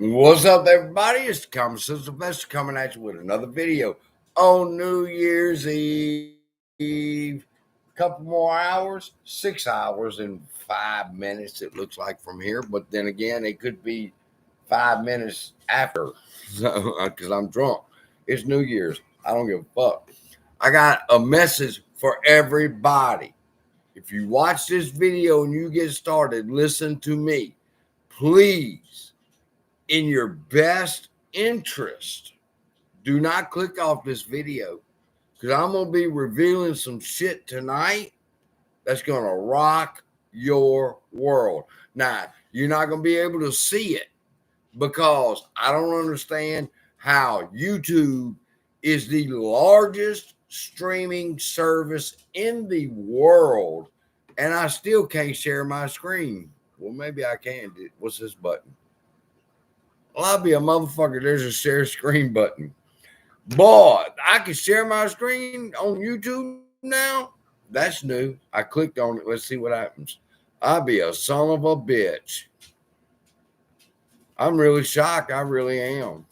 What's up, everybody? It's the Common Sense Investor coming at you with another video on New Year's Eve. Couple more hours, 6 hours and 5 minutes, it looks like from here. But then again, it could be 5 minutes after, because I'm drunk. It's New Year's. I don't give a fuck. I got a message for everybody. If you watch this video and you get started, listen to me. Please, in your best interest, do not click off this video, because I'm going to be revealing some shit tonight that's going to rock your world. Now, you're not going to be able to see it because I don't understand how YouTube is the largest streaming service in the world, and I still can't share my screen. Well, maybe I can. What's this button? Well, I'll be a motherfucker. There's a share screen button. Boy, I can share my screen on YouTube now. That's new. I clicked on it. Let's see what happens. I'll be a son of a bitch. I'm really shocked. I really am.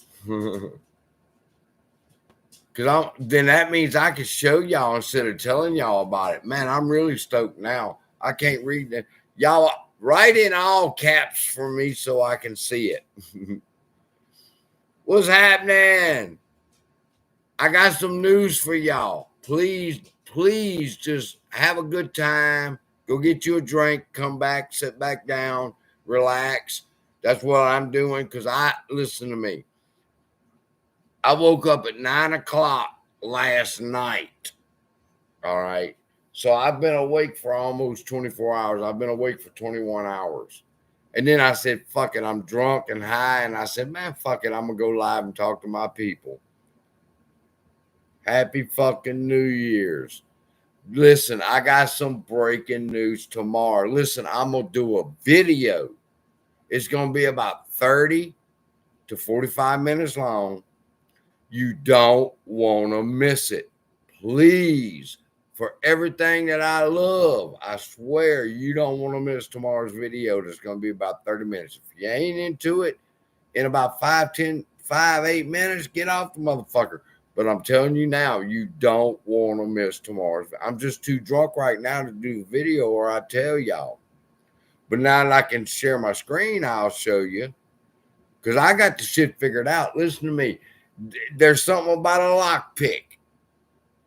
Because then that means I can show y'all instead of telling y'all about it. Man, I'm really stoked now. I can't read that. Y'all write in all caps for me so I can see it. What's happening? I got some news for y'all. Please just have a good time. Go get you a drink, come back, sit back down, relax. That's what I'm doing, because listen to me. I woke up at 9 o'clock last night. All right. So I've been awake for almost 24 hours. I've been awake for 21 hours. And then I said, fuck it, I'm drunk and high. And I said, man, fuck it, I'm going to go live and talk to my people. Happy fucking New Year's. Listen, I got some breaking news tomorrow. Listen, I'm going to do a video. It's going to be about 30 to 45 minutes long. You don't want to miss it. Please, for everything that I love, I swear you don't want to miss tomorrow's video. That's going to be about 30 minutes. If you ain't into it, in about 8 minutes, get off the motherfucker. But I'm telling you now, you don't want to miss tomorrow's. I'm just too drunk right now to do the video, or I tell y'all. But now that I can share my screen, I'll show you. Because I got the shit figured out. Listen to me. There's something about a lockpick.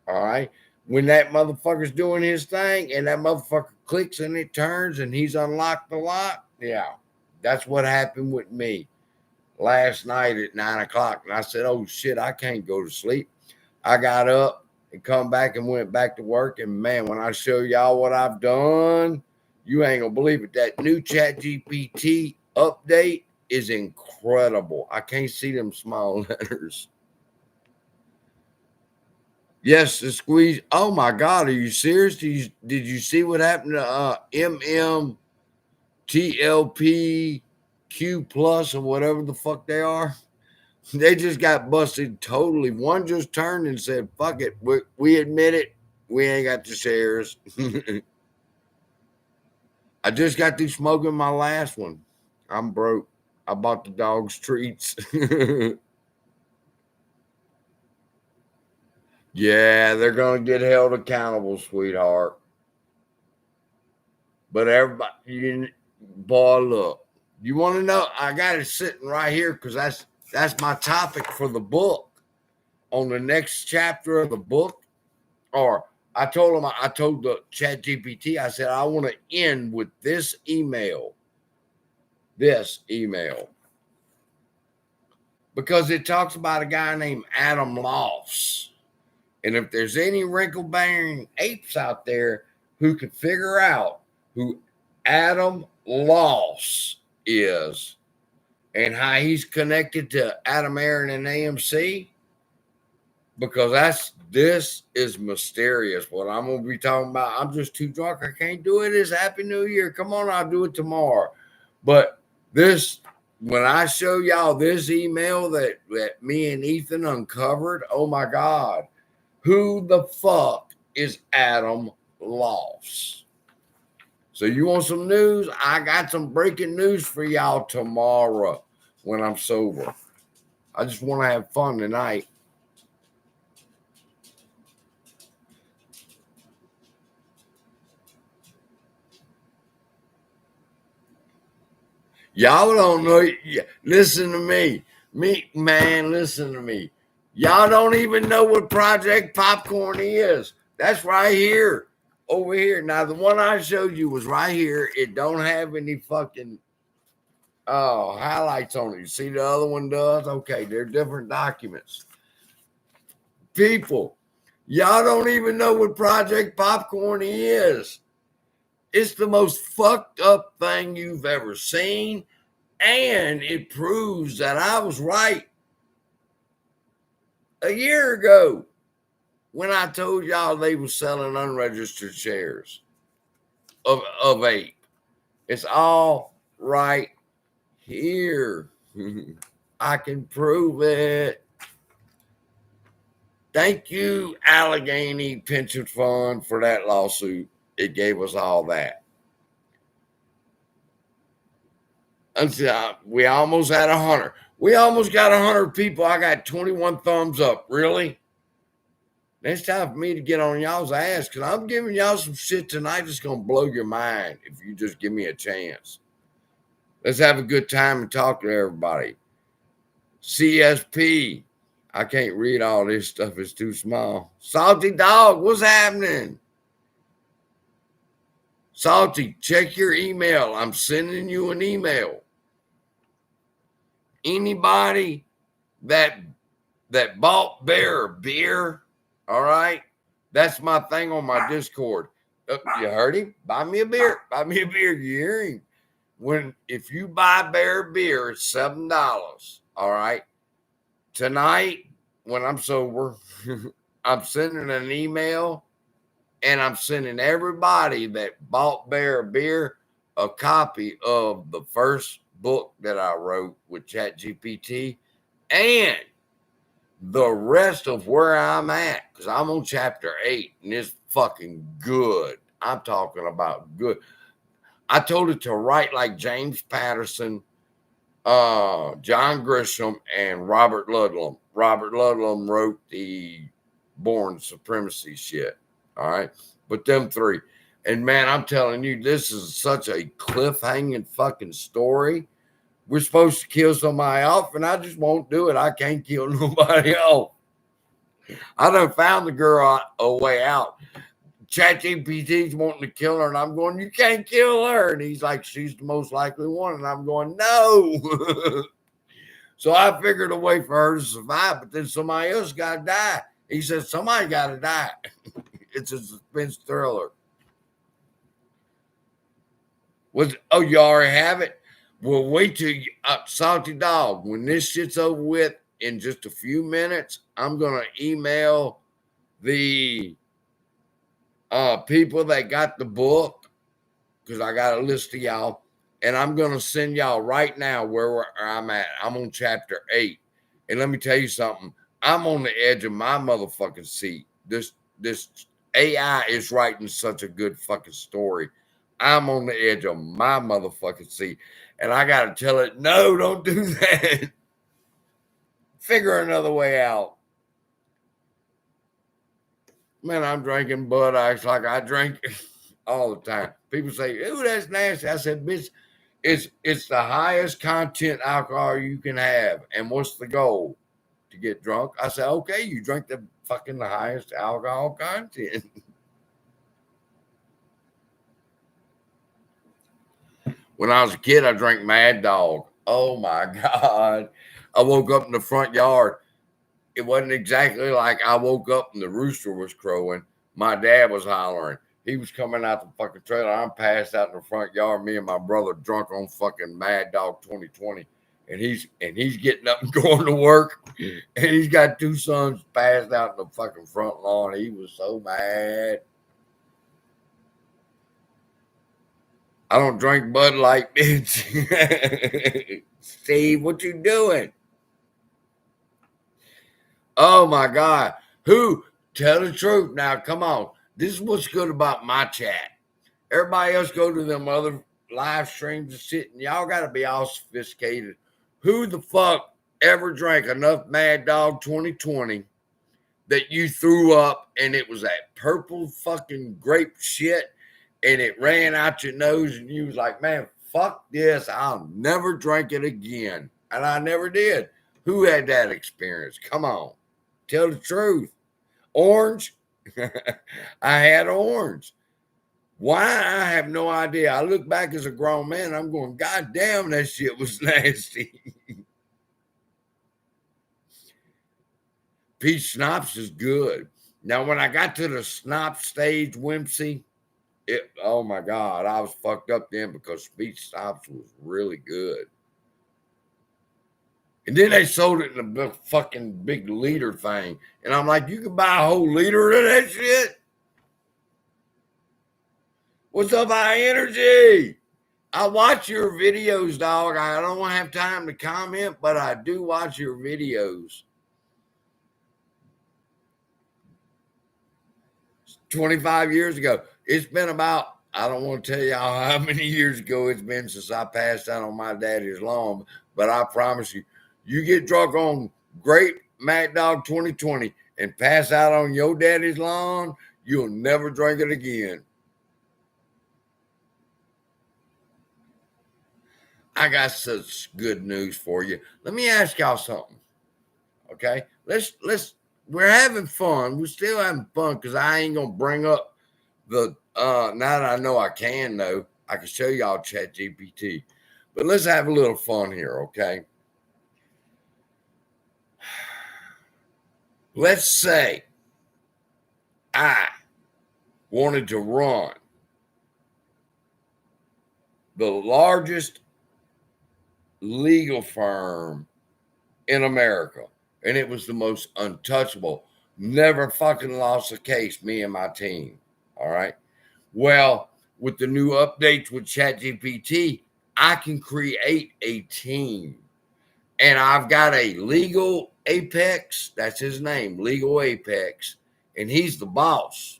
All right? When that motherfucker's doing his thing and that motherfucker clicks and it turns and he's unlocked the lock, yeah, that's what happened with me last night at 9 o'clock. And I said, oh, shit, I can't go to sleep. I got up and come back and went back to work. And, man, when I show y'all what I've done, you ain't going to believe it. That new ChatGPT update is incredible. I can't see them small letters. Yes, the squeeze. Oh, my God. Are you serious? Did you see what happened to MMTLP Q plus or whatever the fuck they are? They just got busted totally. One just turned and said, fuck it. We admit it. We ain't got the shares. I just got through smoking my last one. I'm broke. I bought the dogs treats. Yeah, they're going to get held accountable, sweetheart. But everybody, boy, look. You want to know? I got it sitting right here because that's my topic for the book. On the next chapter of the book, or I told the ChatGPT, I said, I want to end with this email. Because it talks about a guy named Adam Loss. And if there's any wrinkle-bearing apes out there who could figure out who Adam Loss is and how he's connected to Adam Aaron and AMC, because this is mysterious. What I'm going to be talking about, I'm just too drunk. I can't do it. It's Happy New Year. Come on, I'll do it tomorrow. But when I show y'all this email that me and Ethan uncovered, oh my God, who the fuck is Adam Loss? So you want some news? I got some breaking news for y'all tomorrow. when I'm sober. I just want to have fun tonight. Y'all don't know. Listen to me. Listen to me. Y'all don't even know what Project Popcorn is. That's right here. Over here. Now, the one I showed you was right here. It don't have any fucking highlights on it. You see the other one does? Okay, they're different documents. People, y'all don't even know what Project Popcorn is. It's the most fucked up thing you've ever seen. And it proves that I was right a year ago when I told y'all they were selling unregistered shares of ape. It's all right here. I can prove it. Thank you, Allegheny Pension Fund, for that lawsuit. It gave us all that. We almost had 100. We almost got 100 people. I got 21 thumbs up. Really? It's time for me to get on y'all's ass because I'm giving y'all some shit tonight that's going to blow your mind if you just give me a chance. Let's have a good time and talk to everybody. CSP. I can't read all this stuff. It's too small. Salty Dog, what's happening? Salty, check your email. I'm sending you an email. Anybody that bought beer, all right? That's my thing on my Discord. You heard him? Buy me a beer. Buy me a beer. You hear him? If you buy beer, it's $7. All right. Tonight, when I'm sober, I'm sending an email and I'm sending everybody that bought beer a copy of the first book that I wrote with ChatGPT and the rest of where I'm at, because I'm on chapter 8 and it's fucking good. I'm talking about good. I told it to write like James Patterson, John Grisham, and Robert Ludlum. Robert Ludlum wrote the Born Supremacy shit. All right. But them three. And man, I'm telling you, this is such a cliffhanging fucking story. We're supposed to kill somebody off, and I just won't do it. I can't kill nobody off. I done found the girl a way out. ChatGPT's wanting to kill her, and I'm going, you can't kill her. And he's like, she's the most likely one. And I'm going, no. So I figured a way for her to survive, but then somebody else got to die. He said, somebody got to die. It's a suspense thriller. You already have it? Well, wait till Salty Dog, when this shit's over with in just a few minutes, I'm going to email the people that got the book, because I got a list of y'all, and I'm going to send y'all right now where I'm at. I'm on chapter 8. And let me tell you something. I'm on the edge of my motherfucking seat. This AI is writing such a good fucking story. I'm on the edge of my motherfucking seat. And I got to tell it, no, don't do that. Figure another way out. Man, I'm drinking Bud Ice like I drink all the time. People say, ooh, that's nasty. I said, bitch, it's the highest content alcohol you can have. And what's the goal? To get drunk? I said, okay, you drink the highest alcohol content. When I was a kid, I drank Mad Dog. Oh my God. I woke up in the front yard. It wasn't exactly like I woke up and the rooster was crowing. My dad was hollering. He was coming out the fucking trailer. I'm passed out in the front yard. Me and my brother drunk on fucking Mad Dog 2020. And he's getting up and going to work. And he's got 2 sons passed out in the fucking front lawn. He was so mad. I don't drink Bud Light, bitch. Steve, what you doing? Oh my God. Who? Tell the truth now. Come on. This is what's good about my chat. Everybody else go to them other live streams and shit, and y'all got to be all sophisticated. Who the fuck ever drank enough Mad Dog 2020 that you threw up and it was that purple fucking grape shit and it ran out your nose and you was like, man, fuck this. I'll never drink it again. And I never did. Who had that experience? Come on. Tell the truth. Orange? I had orange. Why? I have no idea. I look back as a grown man. I'm going, God damn, that shit was nasty. Peach schnapps is good. Now, when I got to the schnapps stage, Whimsy, oh my God, I was fucked up then because peach schnapps was really good. And then they sold it in a fucking big liter thing. And I'm like, you can buy a whole liter of that shit? What's up, high energy? I watch your videos, dog. I don't have time to comment, but I do watch your videos. 25 years ago. It's been about, I don't want to tell y'all how many years ago it's been since I passed out on my daddy's lawn, but I promise you, you get drunk on great Mad Dog 2020 and pass out on your daddy's lawn, you'll never drink it again. I got such good news for you. Let me ask y'all something. Okay? We're having fun. We're still having fun because I ain't gonna bring up the now that I know I can know, I can show y'all ChatGPT. But let's have a little fun here, okay? Let's say I wanted to run the largest legal firm in America, and it was the most untouchable. Never fucking lost a case, me and my team. All right. Well, with the new updates with ChatGPT, I can create a team. And I've got a legal Apex, that's his name, legal Apex, and he's the boss.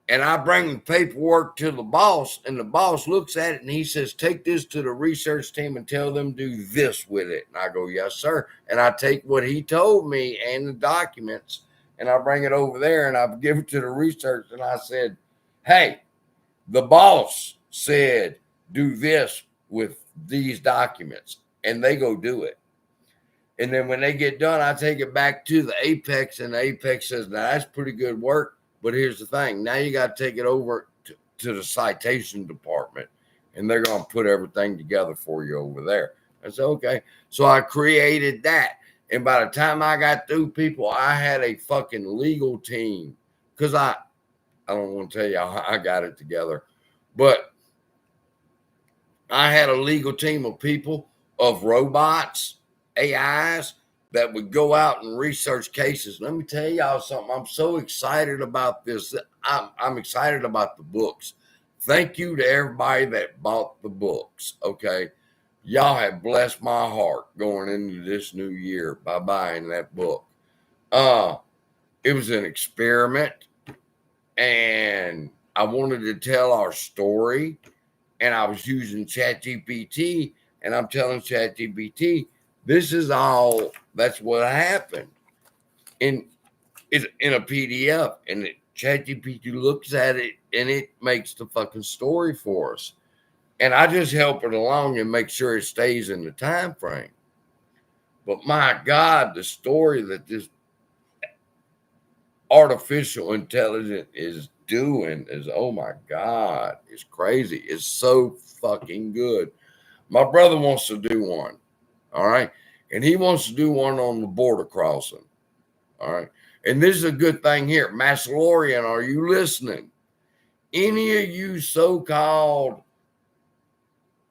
And I bring the paperwork to the boss, and the boss looks at it and he says, take this to the research team and tell them to do this with it. And I go, yes, sir. And I take what he told me and the documents, and I bring it over there and I give it to the research. And I said, hey, the boss said, do this with these documents. And they go do it. And then when they get done, I take it back to the Apex, and the Apex says, now that's pretty good work. But here's the thing. Now you got to take it over to the citation department, and they're going to put everything together for you over there. I said, okay. So I created that. And by the time I got through, people, I had a fucking legal team because I don't want to tell you how I got it together, but I had a legal team of people, of robots, AIs, that would go out and research cases. Let me tell y'all something. I'm so excited about this. I'm excited about the books. Thank you to everybody that bought the books, okay? Y'all have blessed my heart going into this new year by buying that book. It was an experiment, and I wanted to tell our story, and I was using ChatGPT, and I'm telling ChatGPT, this is all, that's what happened. In a PDF, and ChatGPT looks at it, and it makes the fucking story for us. And I just help it along and make sure it stays in the time frame. But my God, the story that this artificial intelligence is doing is, oh my God, it's crazy. It's so fucking good. My brother wants to do one. All right. And he wants to do one on the border crossing. All right. And this is a good thing here. Massalorian, are you listening? Any of you so-called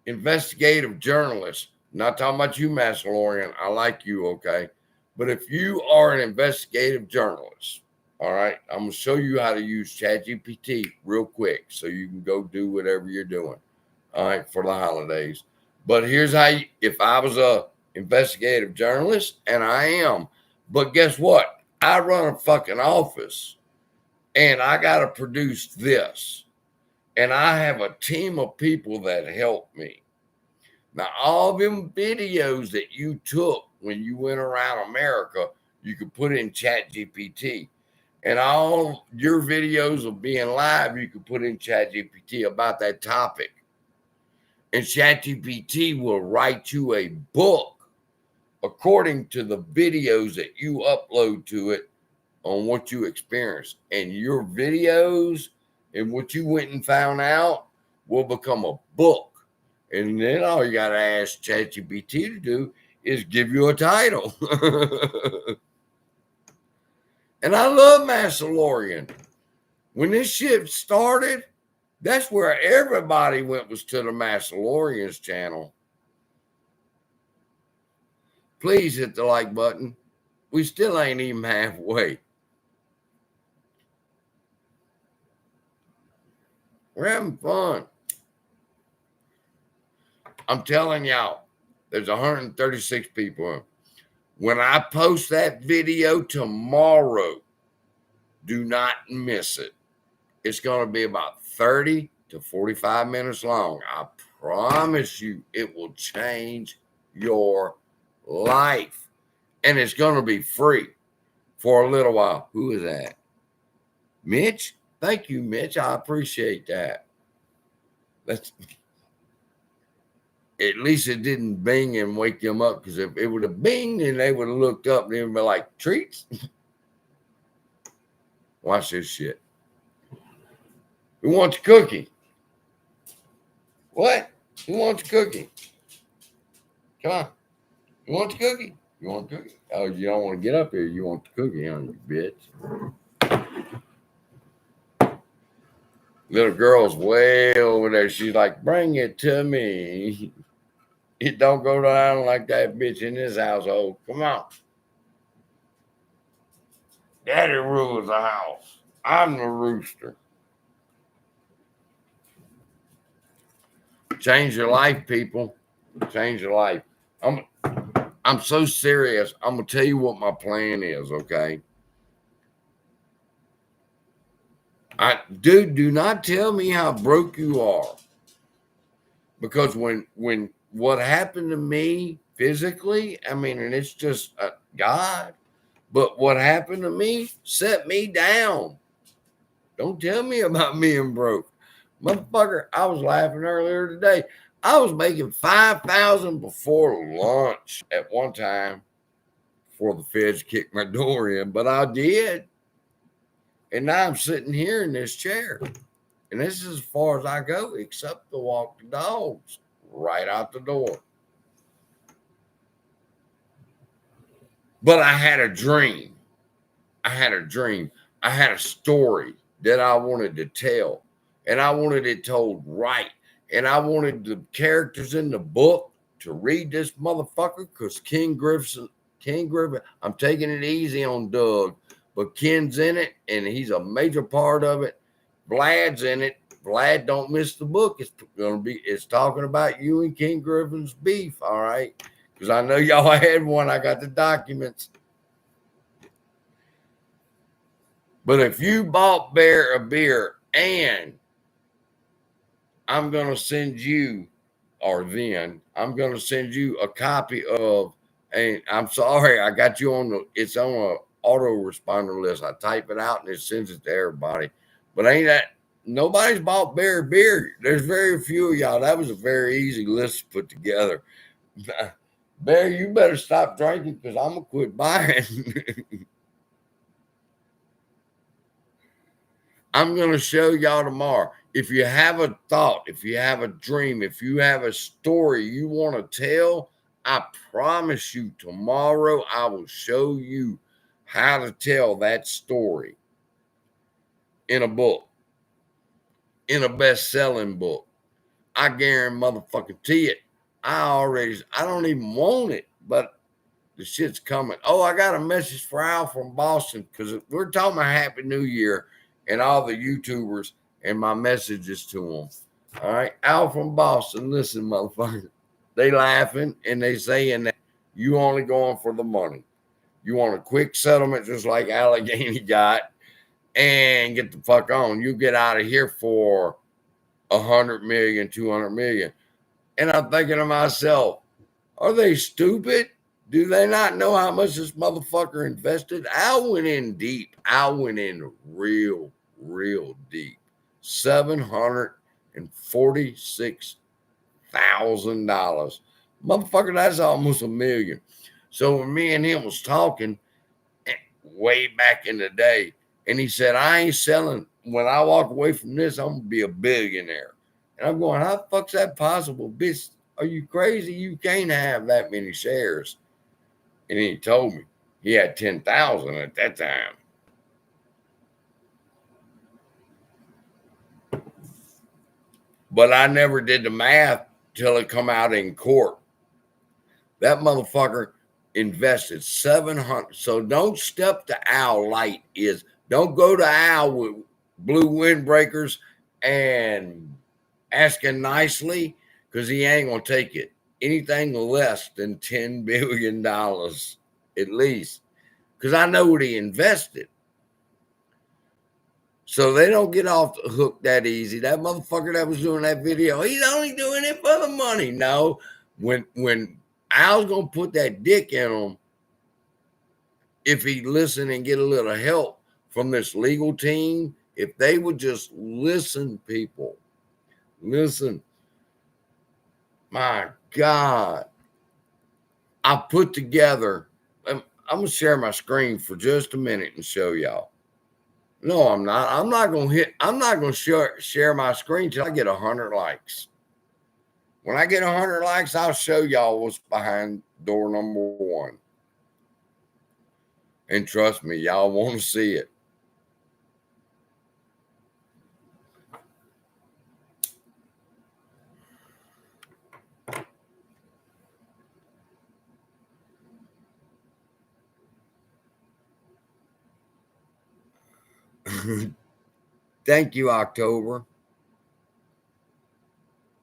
investigative journalists, not talking about you, Massalorian, I like you, okay? But if you are an investigative journalist, all right, I'm going to show you how to use ChatGPT real quick so you can go do whatever you're doing, all right, for the holidays. But here's how if I was a investigative journalist, and I am, but guess what? I run a fucking office, and I got to produce this, and I have a team of people that help me. Now, all them videos that you took when you went around America, you could put in Chat GPT. And all your videos of being live, you could put in Chat GPT about that topic. And Chat GPT will write you a book according to the videos that you upload to it on what you experienced. And your videos and what you went and found out will become a book. And then all you got to ask ChatGPT to do is give you a title. And I love Mandalorian. When this shit started, that's where everybody went, was to the Mandalorian's channel. Please hit the like button. We still ain't even halfway. We're having fun. I'm telling y'all, there's 136 people. When I post that video tomorrow, do not miss it. It's going to be about 30 to 45 minutes long. I promise you it will change your life. And it's going to be free for a little while. Who is that? Mitch? Thank you, Mitch. I appreciate that. That's... At least it didn't bing and wake them up, because if it would have binged and they would have looked up and they would be like, treats? Watch this shit. Who wants a cookie? What? Who wants a cookie? Come on. You want the cookie? You want a cookie? Oh, you don't want to get up here. You want the cookie, huh, you bitch? Little girl's way over there. She's like, bring it to me. It don't go down like that, bitch, in this household. Come on. Daddy rules the house. I'm the rooster. Change your life, people. Change your life. I'm so serious. I'm going to tell you what my plan is, okay? Dude, do not tell me how broke you are. Because when what happened to me physically, I mean, and it's just God, but what happened to me set me down. Don't tell me about being broke. Motherfucker, I was laughing earlier today. I was making $5,000 before lunch at one time before the feds kicked my door in, but I did. And now I'm sitting here in this chair. And this is as far as I go, except to walk the dogs right out the door. But I had a dream. I had a story that I wanted to tell. And I wanted it told right. And I wanted the characters in the book to read this motherfucker, because King Griffin, I'm taking it easy on Doug, but Ken's in it, and he's a major part of it. Vlad's in it. Vlad, don't miss the book. It's talking about you and King Griffin's beef, all right? Because I know y'all had one. I got the documents. But if you bought Bear a beer, and I'm going to send you, I'm going to send you a copy of, and I'm sorry, I got you it's on an autoresponder list. I type it out and it sends it to everybody. But nobody's bought Bear beer. There's very few of y'all. That was a very easy list to put together. Bear, you better stop drinking, because I'm going to quit buying. I'm going to show y'all tomorrow. If you have a thought, if you have a dream, if you have a story you want to tell, I promise you tomorrow I will show you how to tell that story in a book, in a best-selling book. I guarantee motherfucking it. I don't even want it, but the shit's coming. Oh, I got a message for Al from Boston, because we're talking about Happy New Year and all the YouTubers and my messages to them. All right, Al from Boston, listen, motherfucker. They laughing and they saying that you only going for the money. You want a quick settlement just like Allegheny got, and get the fuck on. You get out of here for 100 million, 200 million. And I'm thinking to myself, are they stupid? Do they not know how much this motherfucker invested? I went in deep. I went in real deep. $746,000. Motherfucker, that's almost $1 million. So when me and him was talking way back in the day, and he said, I ain't selling. When I walk away from this, I'm going to be a billionaire. And I'm going, how the fuck's that possible? Bitch, are you crazy? You can't have that many shares. And he told me he had 10,000 at that time. But I never did the math till it come out in court. That motherfucker invested 700. So don't step to Al light is don't go to Al with blue windbreakers and asking nicely, because he ain't gonna take it. Anything less than $10 billion at least. Because I know what he invested. So they don't get off the hook that easy. That motherfucker that was doing that video, he's only doing it for the money. No, when Al's gonna put that dick in him, if he listen and get a little help from this legal team, if they would just listen, people, listen. My God, I put together. I'm gonna share my screen for just a minute and show y'all. No, I'm not. I'm not gonna share my screen till I get 100 likes. When I get 100 likes, I'll show y'all what's behind door number 1. And trust me, y'all want to see it. Thank you, October.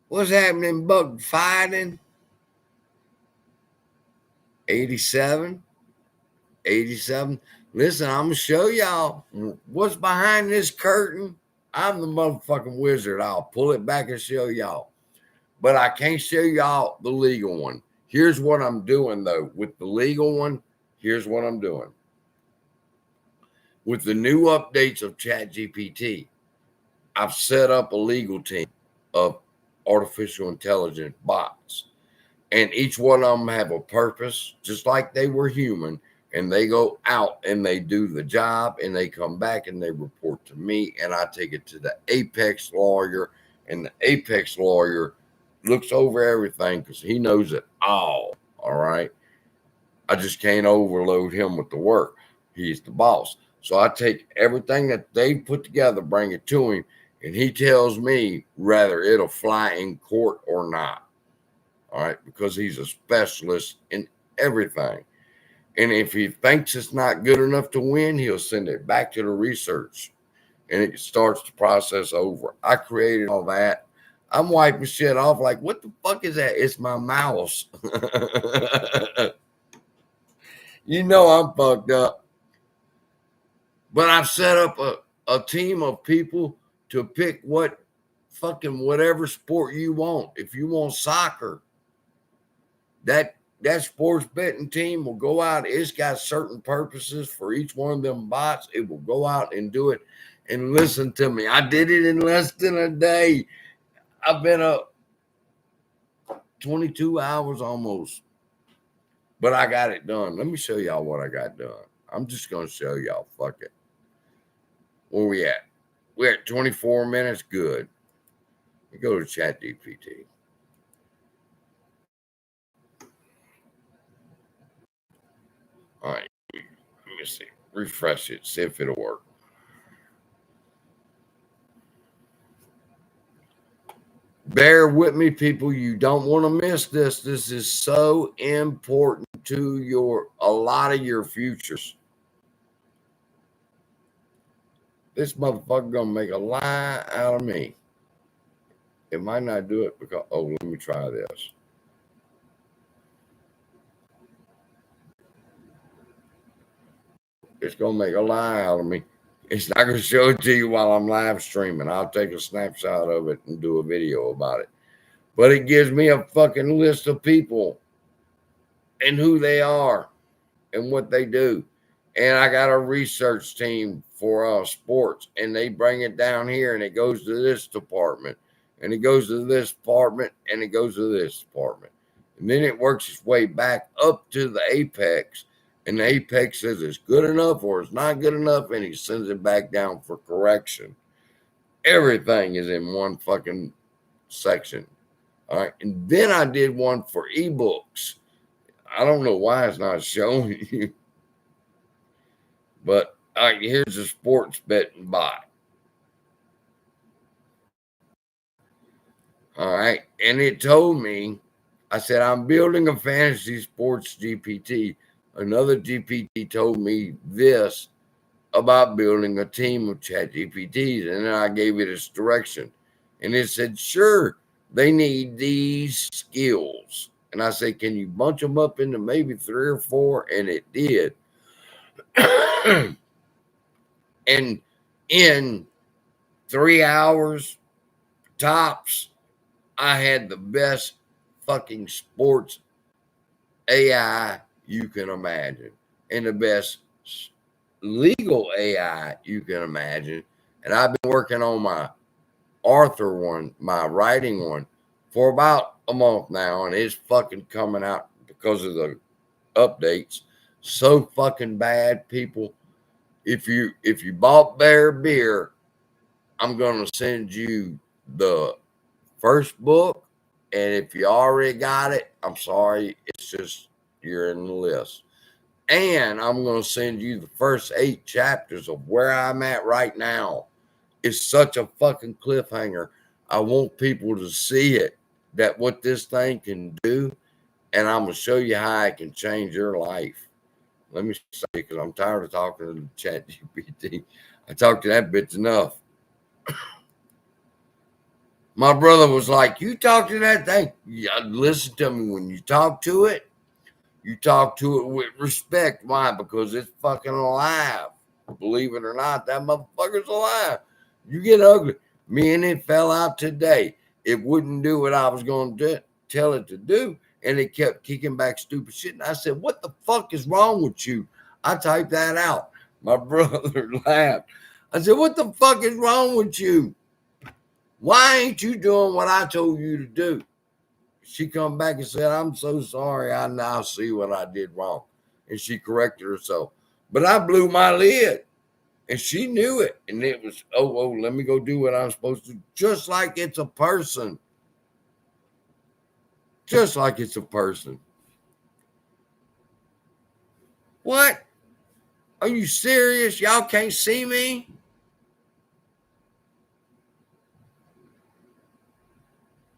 What's happening, Buck fighting? 87. 87. Listen, I'm going to show y'all what's behind this curtain. I'm the motherfucking wizard. I'll pull it back and show y'all. But I can't show y'all the legal one. Here's what I'm doing, though. With the legal one, here's what I'm doing. With the new updates of ChatGPT, I've set up a legal team of artificial intelligence bots. And each one of them have a purpose, just like they were human. And they go out and they do the job and they come back and they report to me. And I take it to the apex lawyer. And the apex lawyer looks over everything because he knows it all. All right. I just can't overload him with the work. He's the boss. So I take everything that they put together, bring it to him, and he tells me whether it'll fly in court or not. All right, because he's a specialist in everything. And if he thinks it's not good enough to win, he'll send it back to the research and it starts the process over. I created all that. I'm wiping shit off like, what the fuck is that? It's my mouse. You know I'm fucked up. But I've set up a team of people to pick whatever sport you want. If you want soccer, that sports betting team will go out. It's got certain purposes for each one of them bots. It will go out and do it. And listen to me. I did it in less than a day. I've been up 22 hours almost. But I got it done. Let me show y'all what I got done. I'm just going to show y'all. Fuck it. Where we at? We're at 24 minutes. Good. We go to ChatGPT. All right. Let me see. Refresh it. See if it'll work. Bear with me, people. You don't want to miss this. This is so important to a lot of your futures. This motherfucker gonna make a lie out of me. It might not do it because, let me try this. It's gonna make a lie out of me. It's not gonna show it to you while I'm live streaming. I'll take a snapshot of it and do a video about it. but it gives me a fucking list of people and who they are and what they do. And I got a research team for sports, and they bring it down here, and it goes to this department, and it goes to this department, and it goes to this department. And then it works its way back up to the apex, and the apex says it's good enough or it's not good enough, and he sends it back down for correction. Everything is in one fucking section. All right. And then I did one for ebooks. I don't know why it's not showing you. But all right, here's a sports betting bot. All right. And it told me, I said, I'm building a fantasy sports GPT. Another GPT told me this about building a team of chat GPTs. And then I gave it its direction. And it said, sure, they need these skills. And I said, can you bunch them up into maybe 3 or 4? And it did. And in 3 hours tops, I had the best fucking sports AI you can imagine, and the best legal AI you can imagine. And I've been working on my Arthur one, my writing one, for about a month now, and it's fucking coming out because of the updates. So fucking bad, people. If you bought Bear Beer, I'm gonna send you the first book, and if you already got it, I'm sorry, it's just you're in the list. And I'm gonna send you the first 8 chapters of where I'm at right now. It's such a fucking cliffhanger. I want people to see it, that what this thing can do, and I'm gonna show you how it can change your life. Let me say, because I'm tired of talking to the chat GPT. I talked to that bitch enough. My brother was like, you talk to that thing. Yeah, listen to me. When you talk to it, you talk to it with respect. Why? Because it's fucking alive. Believe it or not, that motherfucker's alive. You get ugly. Me and it fell out today. It wouldn't do what I was going to tell it to do. And it kept kicking back stupid shit. And I said, what the fuck is wrong with you? I typed that out. My brother laughed. I said, what the fuck is wrong with you? Why ain't you doing what I told you to do? She come back and said, I'm so sorry. I now see what I did wrong. And she corrected herself. But I blew my lid. And she knew it. And it was, let me go do what I'm supposed to. Just like it's a person. Just like it's a person. What? Are you serious? Y'all can't see me?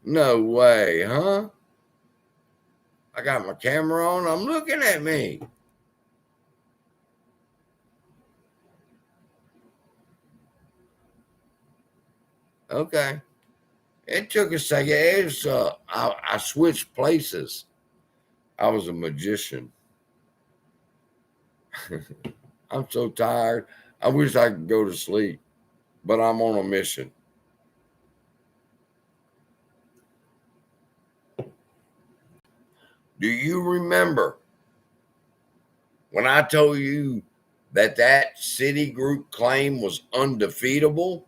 No way, huh? I got my camera on. I'm looking at me. Okay. It took a second. It's, I switched places. I was a magician. I'm so tired. I wish I could go to sleep, but I'm on a mission. Do you remember when I told you that Citigroup claim was undefeatable?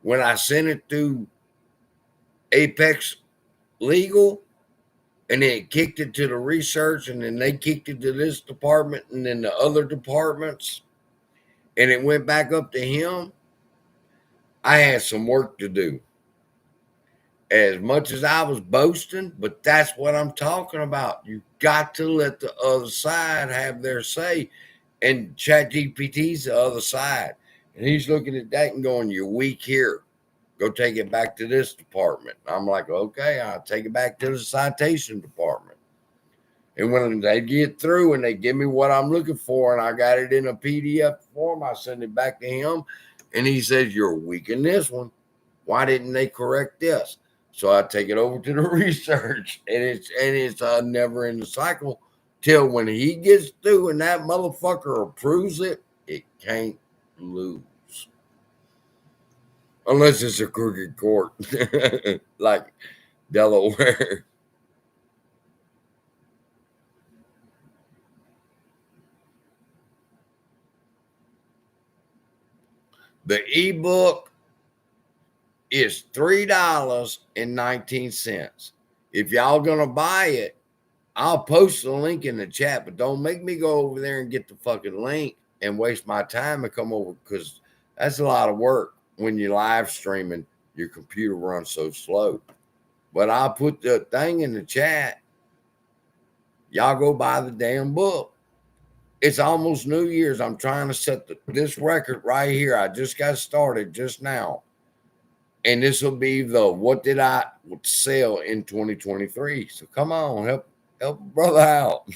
When I sent it through Apex Legal, and then it kicked it to the research, and then they kicked it to this department, and then the other departments, and it went back up to him. I had some work to do. As much as I was boasting, but that's what I'm talking about. You got to let the other side have their say. And ChatGPT's the other side. And he's looking at that and going, you're weak here. Go take it back to this department. I'm like, okay, I'll take it back to the citation department. And when they get through and they give me what I'm looking for, and I got it in a PDF form, I send it back to him. And he says, you're weak in this one. Why didn't they correct this? So I take it over to the research, and it's a never-ending cycle till when he gets through and that motherfucker approves it, it can't lose. Unless it's a crooked court. Like Delaware. The ebook is $3.19. If y'all gonna buy it, I'll post the link in the chat, but don't make me go over there and get the fucking link and waste my time and come over, because that's a lot of work when you're live streaming. Your computer runs so slow. But I'll put the thing in the chat. Y'all go buy the damn book. It's almost New Year's. I'm trying to set this record right here. I just got started just now. And this will be the what did I sell in 2023. So come on, help a brother out.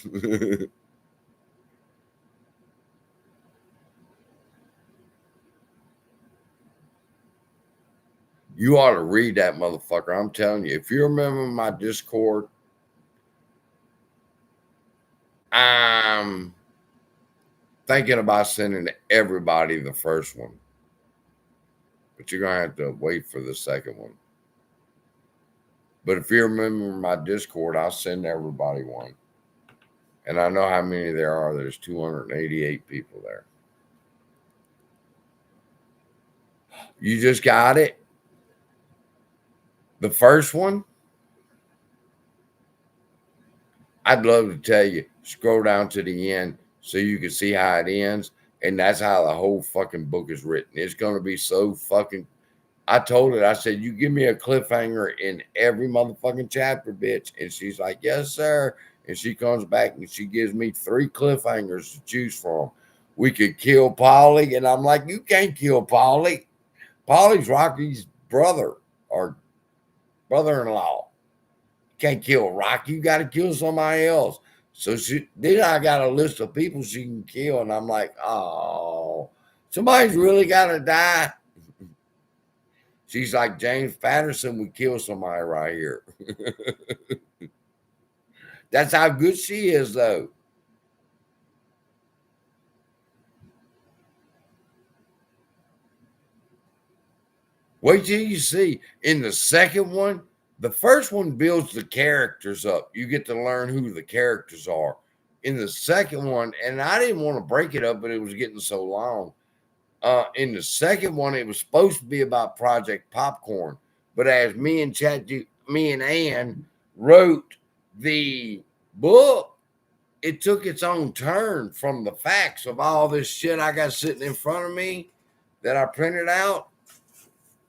You ought to read that motherfucker. I'm telling you, if you remember my Discord, I'm thinking about sending to everybody the first one. But you're going to have to wait for the second one. But if you remember my Discord, I'll send everybody one. And I know how many there are. There's 288 people there. You just got it? The first one? I'd love to tell you, scroll down to the end so you can see how it ends. And that's how the whole fucking book is written. It's going to be so fucking... I told her, I said, you give me a cliffhanger in every motherfucking chapter, bitch. And she's like, yes, sir. And she comes back and she gives me 3 cliffhangers to choose from. We could kill Polly. And I'm like, you can't kill Polly. Polly's Rocky's brother or brother-in-law. Can't kill Rocky. You got to kill somebody else. So then I got a list of people she can kill. And I'm like, oh, somebody's really got to die. She's like, James Patterson would kill somebody right here. That's how good she is, though. Wait till you see. In the second one, the first one builds the characters up. You get to learn who the characters are. In the second one, and I didn't want to break it up, but it was getting so long. In the second one, it was supposed to be about Project Popcorn. But as me and Ann wrote the book, it took its own turn from the facts of all this shit I got sitting in front of me that I printed out.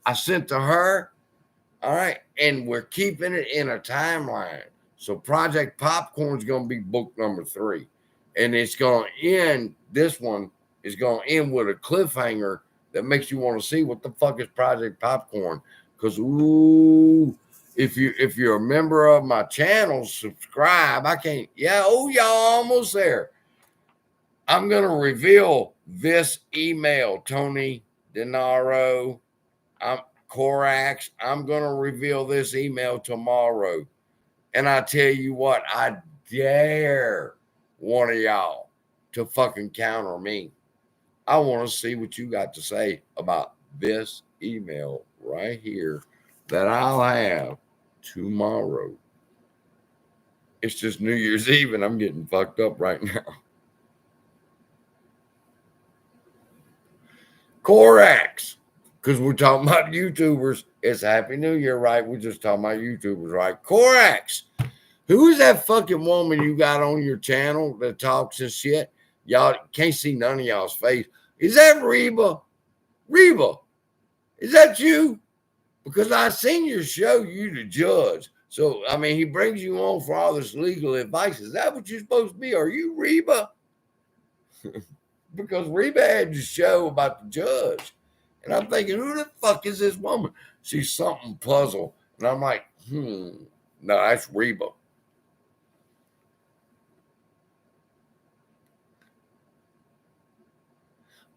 I sent to her. All right. And we're keeping it in a timeline. So Project Popcorn is going to be book number 3. And it's going to end, this one is going to end with a cliffhanger that makes you want to see what the fuck is Project Popcorn. Because, ooh, if you're a member of my channel, subscribe. I can't, yeah, oh, y'all almost there. I'm going to reveal this email, Tony Denaro. Corax, I'm going to reveal this email tomorrow. And I tell you what, I dare one of y'all to fucking counter me. I want to see what you got to say about this email right here that I'll have tomorrow. It's just New Year's Eve and I'm getting fucked up right now. Corax. Because we're talking about YouTubers. It's Happy New Year, right? We're just talking about YouTubers, right? Corax. Who is that fucking woman you got on your channel that talks and shit? Y'all can't see none of y'all's face. Is that Reba? Reba, is that you? Because I seen your show, you the judge. So, I mean, he brings you on for all this legal advice. Is that what you're supposed to be? Are you Reba? Because Reba had your show about the judge. And I'm thinking, who the fuck is this woman? She's something puzzle. And I'm like, no, that's Reba.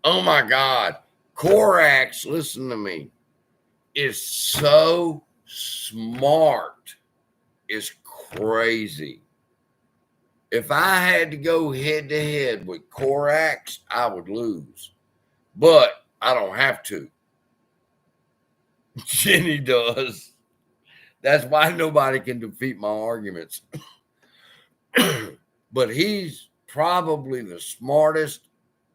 Oh my God. Corax, listen to me, is so smart. It's crazy. If I had to go head to head with Corax, I would lose. But I don't have to. Jenny does. That's why nobody can defeat my arguments. But he's probably the smartest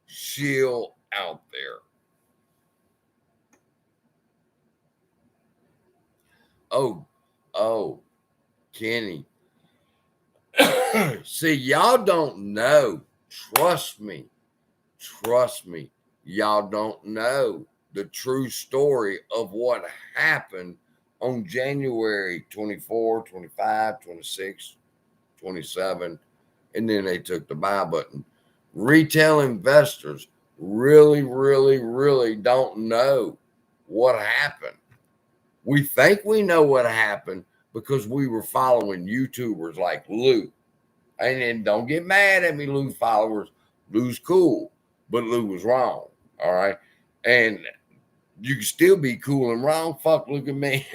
shill out there. Oh, Kenny. See, y'all don't know. Trust me. Y'all don't know the true story of what happened on January 24, 25, 26, 27, and then they took the buy button. Retail investors really, really, really don't know what happened. We think we know what happened because we were following YouTubers like Lou. And then don't get mad at me, Lou followers. Lou's cool, but Lou was wrong. All right. And you can still be cool and wrong. Fuck, look at me.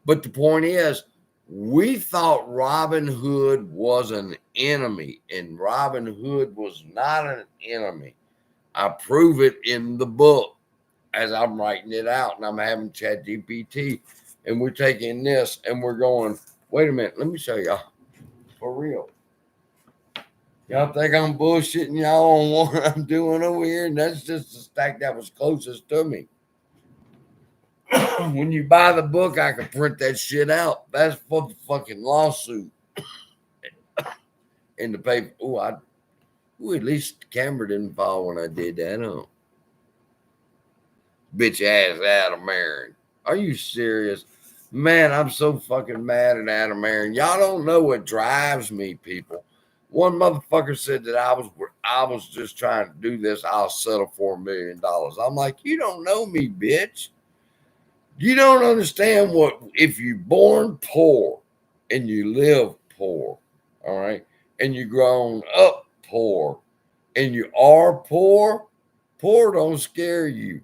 But the point is, we thought Robin Hood was an enemy, and Robin Hood was not an enemy. I prove it in the book as I'm writing it out, and I'm having ChatGPT, and we're taking this and we're going, wait a minute, let me show y'all. For real. Y'all think I'm bullshitting y'all on what I'm doing over here? And that's just the stack that was closest to me. When you buy the book, I can print that shit out. That's for the fucking lawsuit. In the paper. At least the camera didn't fall when I did that, huh? Bitch ass Adam Aaron. Are you serious? Man, I'm so fucking mad at Adam Aaron. Y'all don't know what drives me, people. One motherfucker said that I was just trying to do this. I'll settle for $1 million. I'm like, you don't know me, bitch. You don't understand what if you're born poor and you live poor, all right, and you're grown up poor, and you are poor. Poor don't scare you,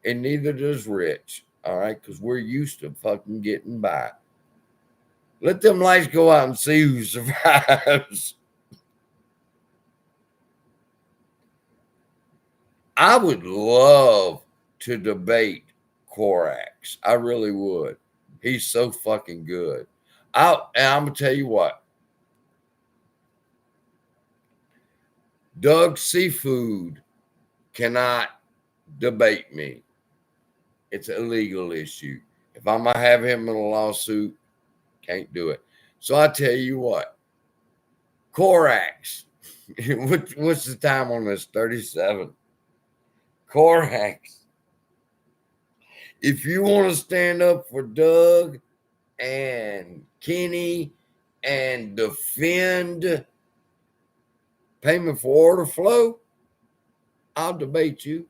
and neither does rich. All right, because we're used to fucking getting by. Let them lights go out and see who survives. I would love to debate Korax. I really would. He's so fucking good. And I'm gonna tell you what. Doug Seafood cannot debate me. It's a legal issue. If I'm gonna have him in a lawsuit, can't do it. So I tell you what, Korax. What's the time on this? 37. Korax. If you want to stand up for Doug and Kenny and defend payment for order flow, I'll debate you.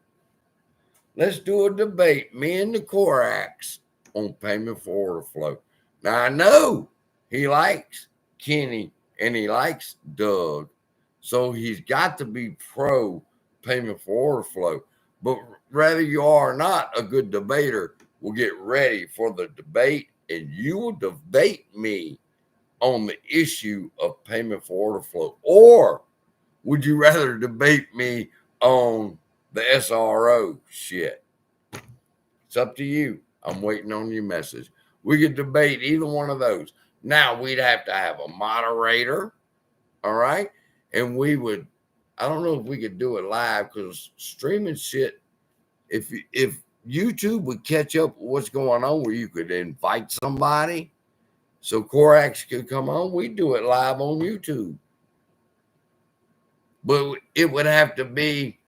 Let's do a debate, me and the Korax, on payment for order flow. Now, I know he likes Kenny and he likes Doug, so he's got to be pro payment for order flow. But whether you are or not a good debater, will get ready for the debate, and you will debate me on the issue of payment for order flow. Or would you rather debate me on the SRO shit? It's up to you. I'm waiting on your message. We could debate either one of those. Now, we'd have to have a moderator, all right? And we would, I don't know if we could do it live because streaming shit, if YouTube would catch up with what's going on where you could invite somebody so Korax could come on, we'd do it live on YouTube. But it would have to be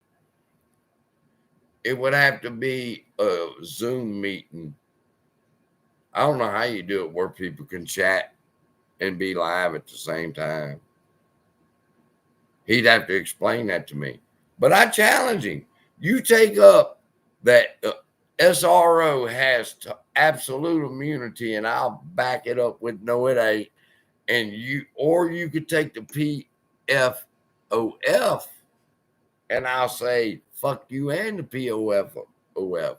a Zoom meeting. I don't know how you do it where people can chat and be live at the same time. He'd have to explain that to me. But I challenge him. You take up that SRO has absolute immunity, and I'll back it up with no, it ain't. And you could take the PFOF, and I'll say fuck you and the POF.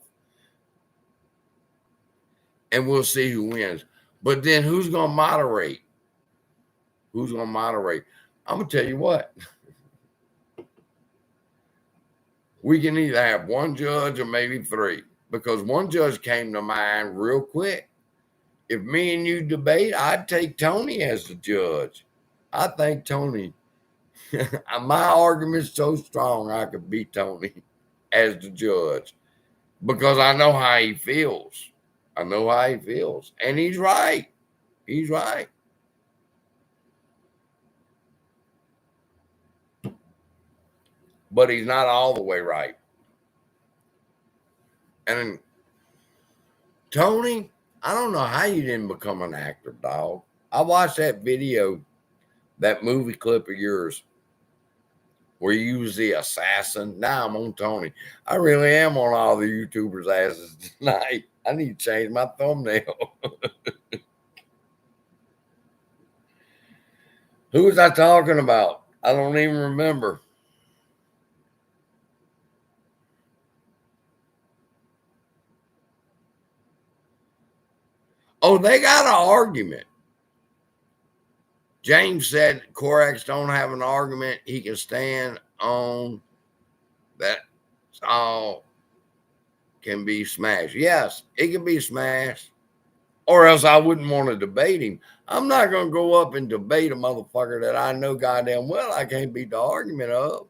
And we'll see who wins. But then who's going to moderate? I'm going to tell you what. We can either have one judge or maybe three. because one judge came to mind real quick. If me and you debate, I'd take Tony as the judge. I think Tony, my argument's so strong I could beat Tony as the judge because I know how he feels. I know how he feels. And he's right. He's right. But he's not all the way right. And Tony, I don't know how you didn't become an actor, dog. I watched that video, that movie clip of yours where you was the assassin. Now I'm on Tony. I really am on all the YouTubers' asses tonight. I need to change my thumbnail. Who was I talking about? I don't even remember. Oh, they got an argument. James said Korax don't have an argument. He can stand on that. All can be smashed. Yes, it can be smashed. Or else I wouldn't want to debate him. I'm not going to go up and debate a motherfucker that I know goddamn well I can't beat the argument of.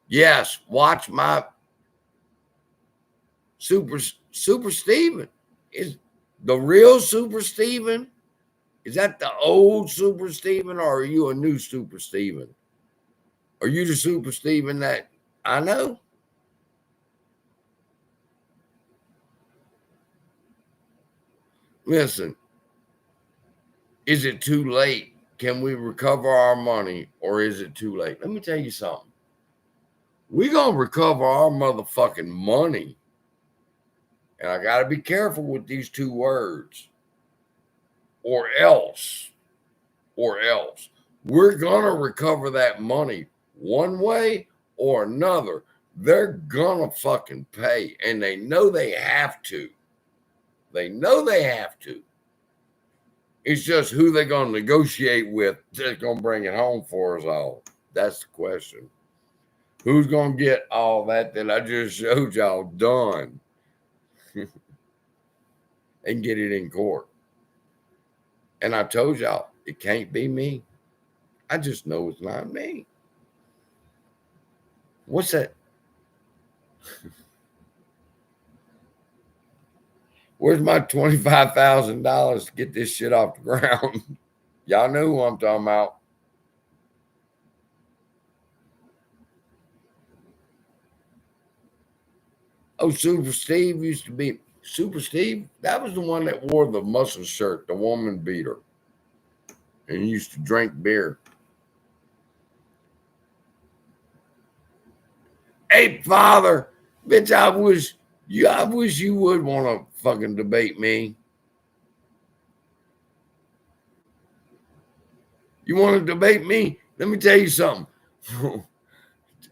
Yes, watch my Super Steven. Is the real Super Steven? Is that the old Super Steven, or are you a new Super Steven? Are you the Super Steven that I know? Listen, is it too late? Can we recover our money, or is it too late? Let me tell you something. We're going to recover our motherfucking money. And I got to be careful with these two words. Or else. Or else. We're going to recover that money one way or another. They're going to fucking pay. And they know they have to. They know they have to. It's just who they're going to negotiate with that's going to bring it home for us all. That's the question. Who's going to get all that I just showed y'all done and get it in court? And I told y'all, it can't be me. I just know it's not me. What's that? Where's my $25,000 to get this shit off the ground? Y'all know who I'm talking about. Oh, Super Steve used to be Super Steve. That was the one that wore the muscle shirt, the woman beater, and used to drink beer. Hey, father, bitch, I wish you would want to fucking debate me. You want to debate me? Let me tell you something.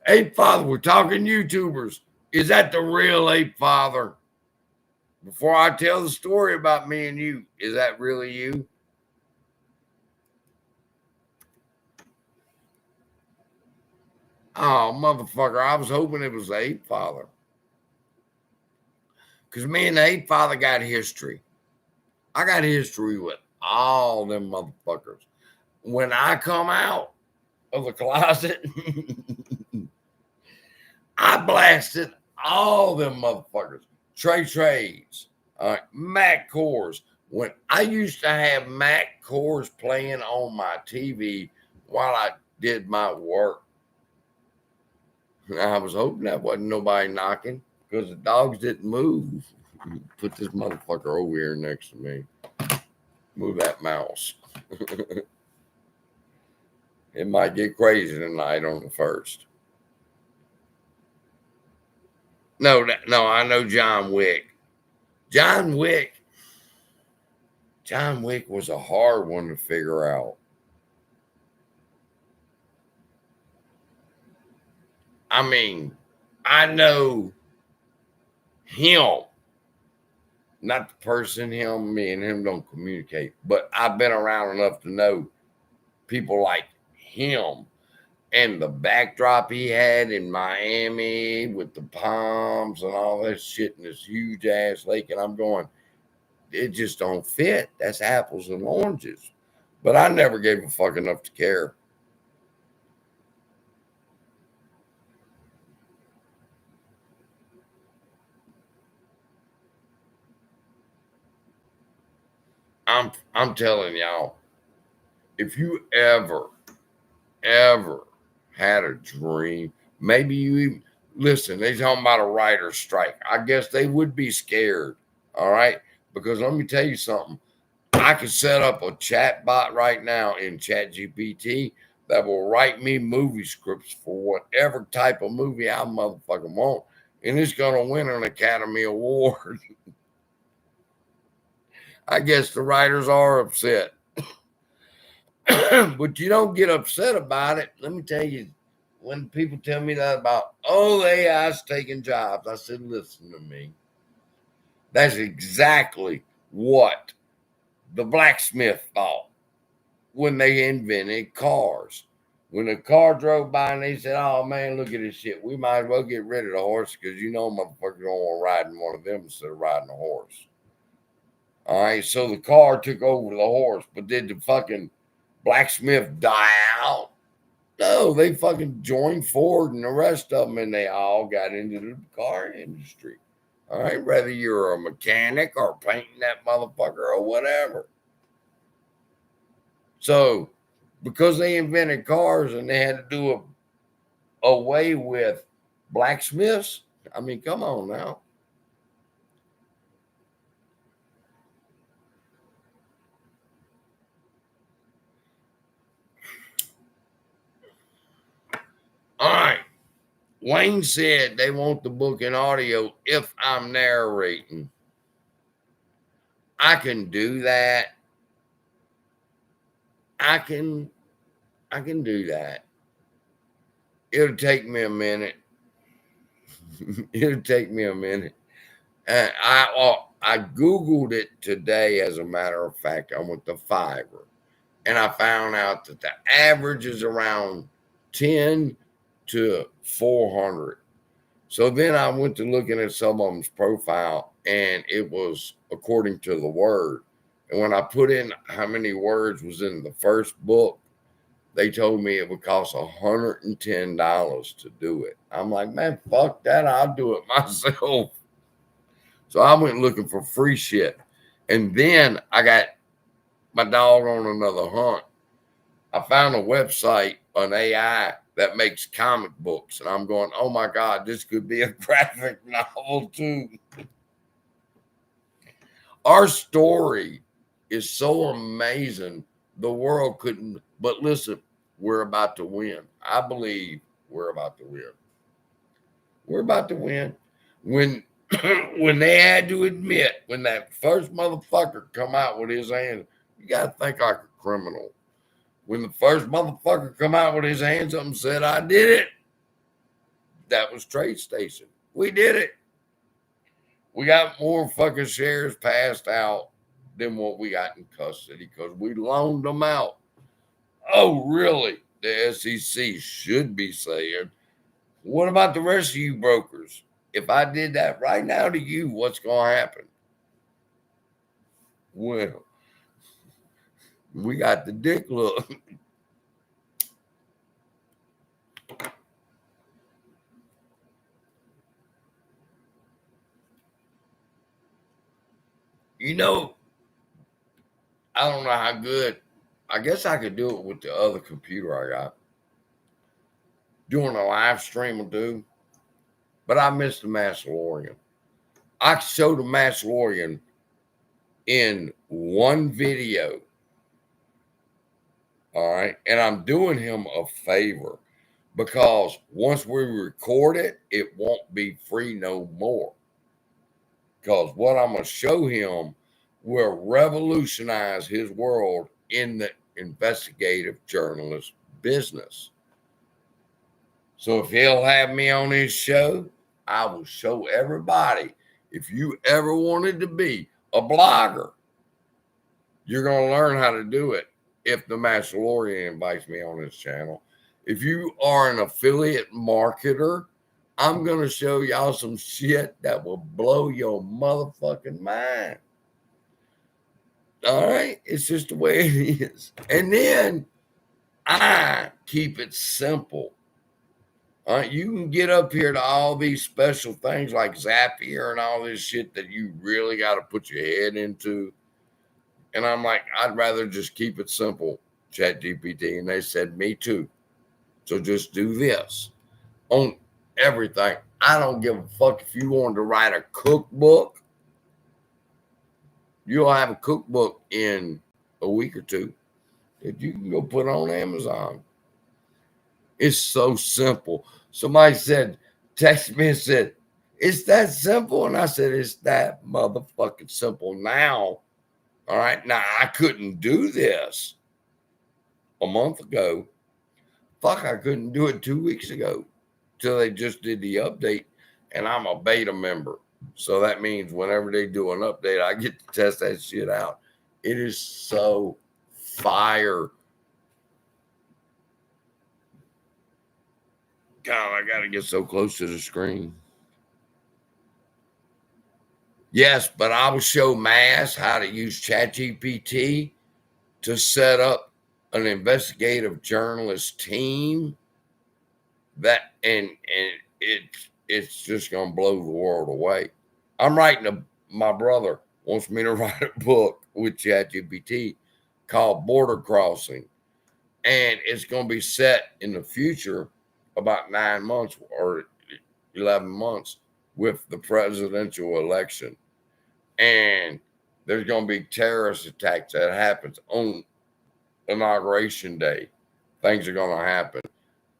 Ape Father, we're talking YouTubers. Is that the real Ape Father? Before I tell the story about me and you, is that really you? Oh, motherfucker, I was hoping it was the Ape Father. Because me and the Ape Father got history. I got history with all them motherfuckers. When I come out of the closet, I blasted all them motherfuckers. Trades, Mac cores. When I used to have Mac cores playing on my TV while I did my work. I was hoping that wasn't nobody knocking because the dogs didn't move. Put this motherfucker over here next to me. Move that mouse. It might get crazy tonight on the first. No, I know John Wick. John Wick was a hard one to figure out. I mean, I know him, not the person him, me and him don't communicate, but I've been around enough to know people like him. And the backdrop he had in Miami with the palms and all that shit in this huge ass lake. And I'm going, it just don't fit. That's apples and oranges. But I never gave a fuck enough to care. I'm telling y'all, if you ever had a dream, maybe you even listen, they talking about a writer's strike. I guess they would be scared. All right. Because let me tell you something. I could set up a chat bot right now in Chat GPT that will write me movie scripts for whatever type of movie I motherfucking want. And it's gonna win an Academy Award. I guess the writers are upset. But you don't get upset about it. Let me tell you, when people tell me that about, oh, the AI's taking jobs, I said, listen to me. That's exactly what the blacksmith thought when they invented cars. When a car drove by and they said, oh man, look at this shit. We might as well get rid of the horse because you know motherfuckers don't want to ride in one of them instead of riding a horse. All right, so the car took over the horse, but did the fucking blacksmith die out? No, they fucking joined Ford and the rest of them, and they all got into the car industry. All right, whether you're a mechanic or painting that motherfucker or whatever. So, because they invented cars and they had to do away with blacksmiths, I mean, come on now. All right. Wayne said they want the book in audio if I'm narrating. I can do that. I can do that. It'll take me a minute. It'll take me a minute. I Googled it today, as a matter of fact. I went to Fiverr and I found out that the average is around 10 to 400. So then I went to looking at some of them's profile and it was according to the word. And when I put in how many words was in the first book, they told me it would cost $110 to do it. I'm like, man, fuck that. I'll do it myself. So I went looking for free shit. And then I got my dog on another hunt. I found a website, an AI that makes comic books. And I'm going, oh my God, this could be a graphic novel too. Our story is so amazing. The world couldn't, but listen, we're about to win. I believe we're about to win. We're about to win. When when they had to admit, when that first motherfucker come out with his hands, you gotta think like a criminal. When the first motherfucker come out with his hands up and said, I did it, that was Trade Station. We did it. We got more fucking shares passed out than what we got in custody because we loaned them out. Oh, really? The SEC should be saying, what about the rest of you brokers? If I did that right now to you, what's going to happen? Well, we got the dick look. You know, I don't know how good. I guess I could do it with the other computer I got. Doing a live stream will do. But I missed the Mandalorian. I showed the Mandalorian in one video. All right. And I'm doing him a favor because once we record it, it won't be free no more. Because what I'm going to show him will revolutionize his world in the investigative journalist business. So if he'll have me on his show, I will show everybody. If you ever wanted to be a blogger, you're going to learn how to do it if the Mandalorian invites me on his channel. If you are an affiliate marketer, I'm going to show y'all some shit that will blow your motherfucking mind. All right? It's just the way it is. And then I keep it simple. All right? You can get up here to all these special things like Zapier and all this shit that you really got to put your head into. And I'm like, I'd rather just keep it simple, ChatGPT. And they said, me too. So just do this on everything. I don't give a fuck if you wanted to write a cookbook. You'll have a cookbook in a week or two that you can go put on Amazon. It's so simple. Somebody said, text me and said, it's that simple. And I said, it's that motherfucking simple now. All right. Now, I couldn't do this a month ago. Fuck, I couldn't do it 2 weeks ago till they just did the update. And I'm a beta member. So that means whenever they do an update, I get to test that shit out. It is so fire. God, I got to get so close to the screen. Yes, but I will show Mass how to use ChatGPT to set up an investigative journalist team. That and it's just gonna blow the world away. I'm writing my brother wants me to write a book with ChatGPT called Border Crossing, and it's gonna be set in the future about 9 months or 11 months with the presidential election. And there's going to be terrorist attacks that happens on inauguration day. Things are going to happen.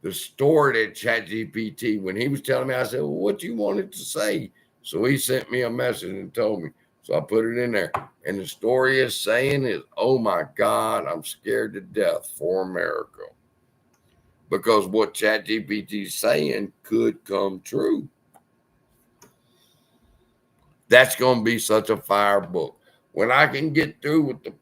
The story that ChatGPT, when he was telling me, I said, well, what you wanted to say? So he sent me a message and told me. So I put it in there. And the story is saying is, oh my God, I'm scared to death for America. Because what ChatGPT is saying could come true. That's going to be such a fire book. When I can get through with the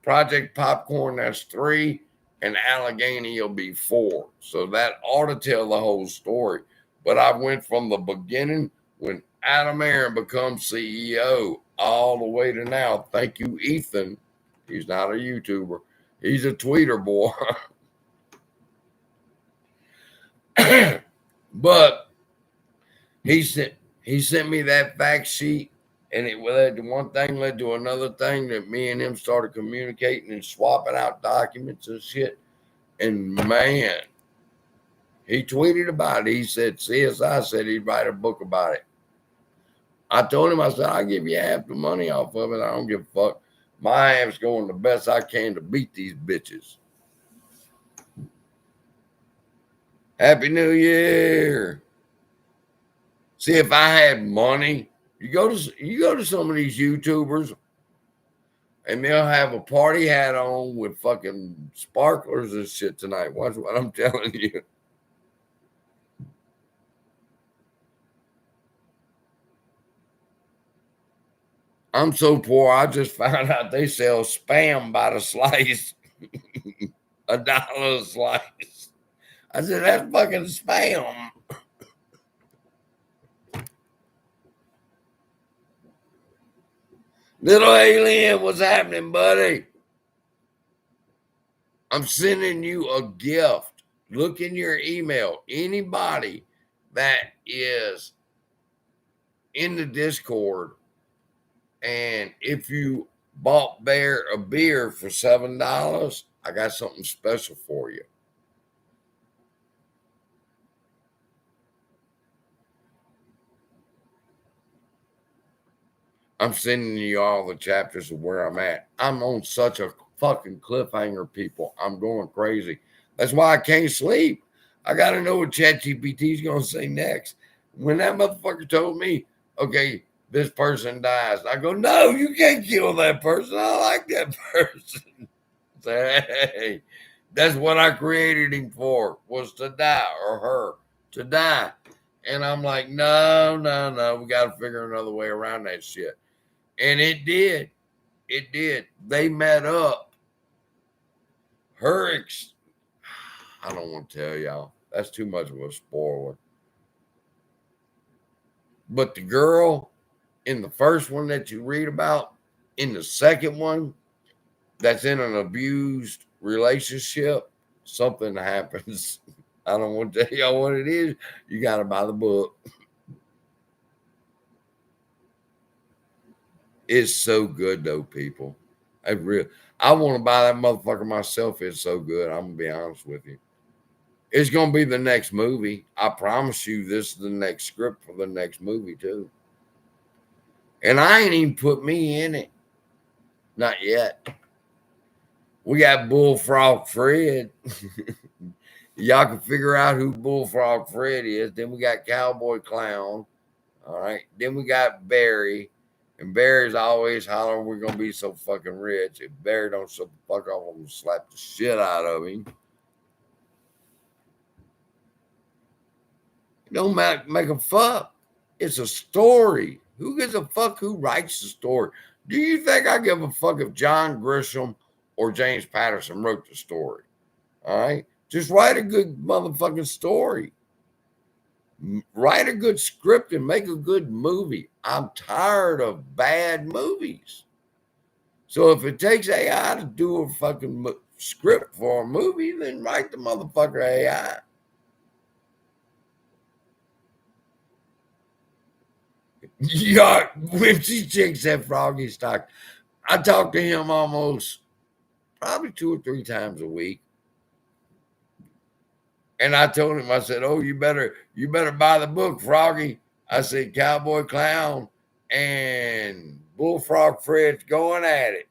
Project Popcorn, that's 3, and Allegheny will be 4. So that ought to tell the whole story. But I went from the beginning when Adam Aaron becomes CEO all the way to now. Thank you, Ethan. He's not a YouTuber. He's a tweeter boy. But he sent me that fact sheet, and it led to one thing, led to another thing, that me and him started communicating and swapping out documents and shit. And man, he tweeted about it. He said CSI said he'd write a book about it. I told him, I said, I'll give you half the money off of it. I don't give a fuck. My half's going the best I can to beat these bitches. Happy New Year. See, if I had money, you go to some of these YouTubers and they'll have a party hat on with fucking sparklers and shit tonight. Watch what I'm telling you. I'm so poor, I just found out they sell Spam by the slice. $1 a slice. I said, that's fucking Spam. Little alien, what's happening, buddy? I'm sending you a gift. Look in your email. Anybody that is in the Discord, and if you bought Bear a beer for $7, I got something special for you. I'm sending you all the chapters of where I'm at. I'm on such a fucking cliffhanger, people. I'm going crazy. That's why I can't sleep. I got to know what ChatGPT is going to say next. When that motherfucker told me, okay, this person dies, I go, no, you can't kill that person. I like that person. Say, hey, that's what I created him for, was to die, or her, to die. And I'm like, no, we got to figure another way around that shit. And it did. It did. They met up. I don't want to tell y'all. That's too much of a spoiler. But the girl in the first one that you read about, in the second one, that's in an abused relationship, something happens. I don't want to tell y'all what it is. You got to buy the book. It's so good though, people. I want to buy that motherfucker myself. It's so good. I'm gonna be honest with you. It's gonna be the next movie. I promise you, this is the next script for the next movie too. And I ain't even put me in it. Not yet. We got Bullfrog Fred. Y'all can figure out who Bullfrog Fred is. Then we got Cowboy Clown. All right. Then we got Barry. And Barry's always hollering, we're going to be so fucking rich. If Barry don't shut the fuck up, I'm going to slap the shit out of him. It don't make a fuck. It's a story. Who gives a fuck who writes the story? Do you think I give a fuck if John Grisham or James Patterson wrote the story? All right. Just write a good motherfucking story. Write a good script and make a good movie. I'm tired of bad movies. So if it takes AI to do a fucking script for a movie, then write the motherfucker AI. Yeah, Whipsy Chick said Froggy Stock. I talk to him almost probably 2 or 3 times a week. And I told him, I said, "Oh, you better buy the book, Froggy." I said, "Cowboy Clown and Bullfrog Fred's going at it."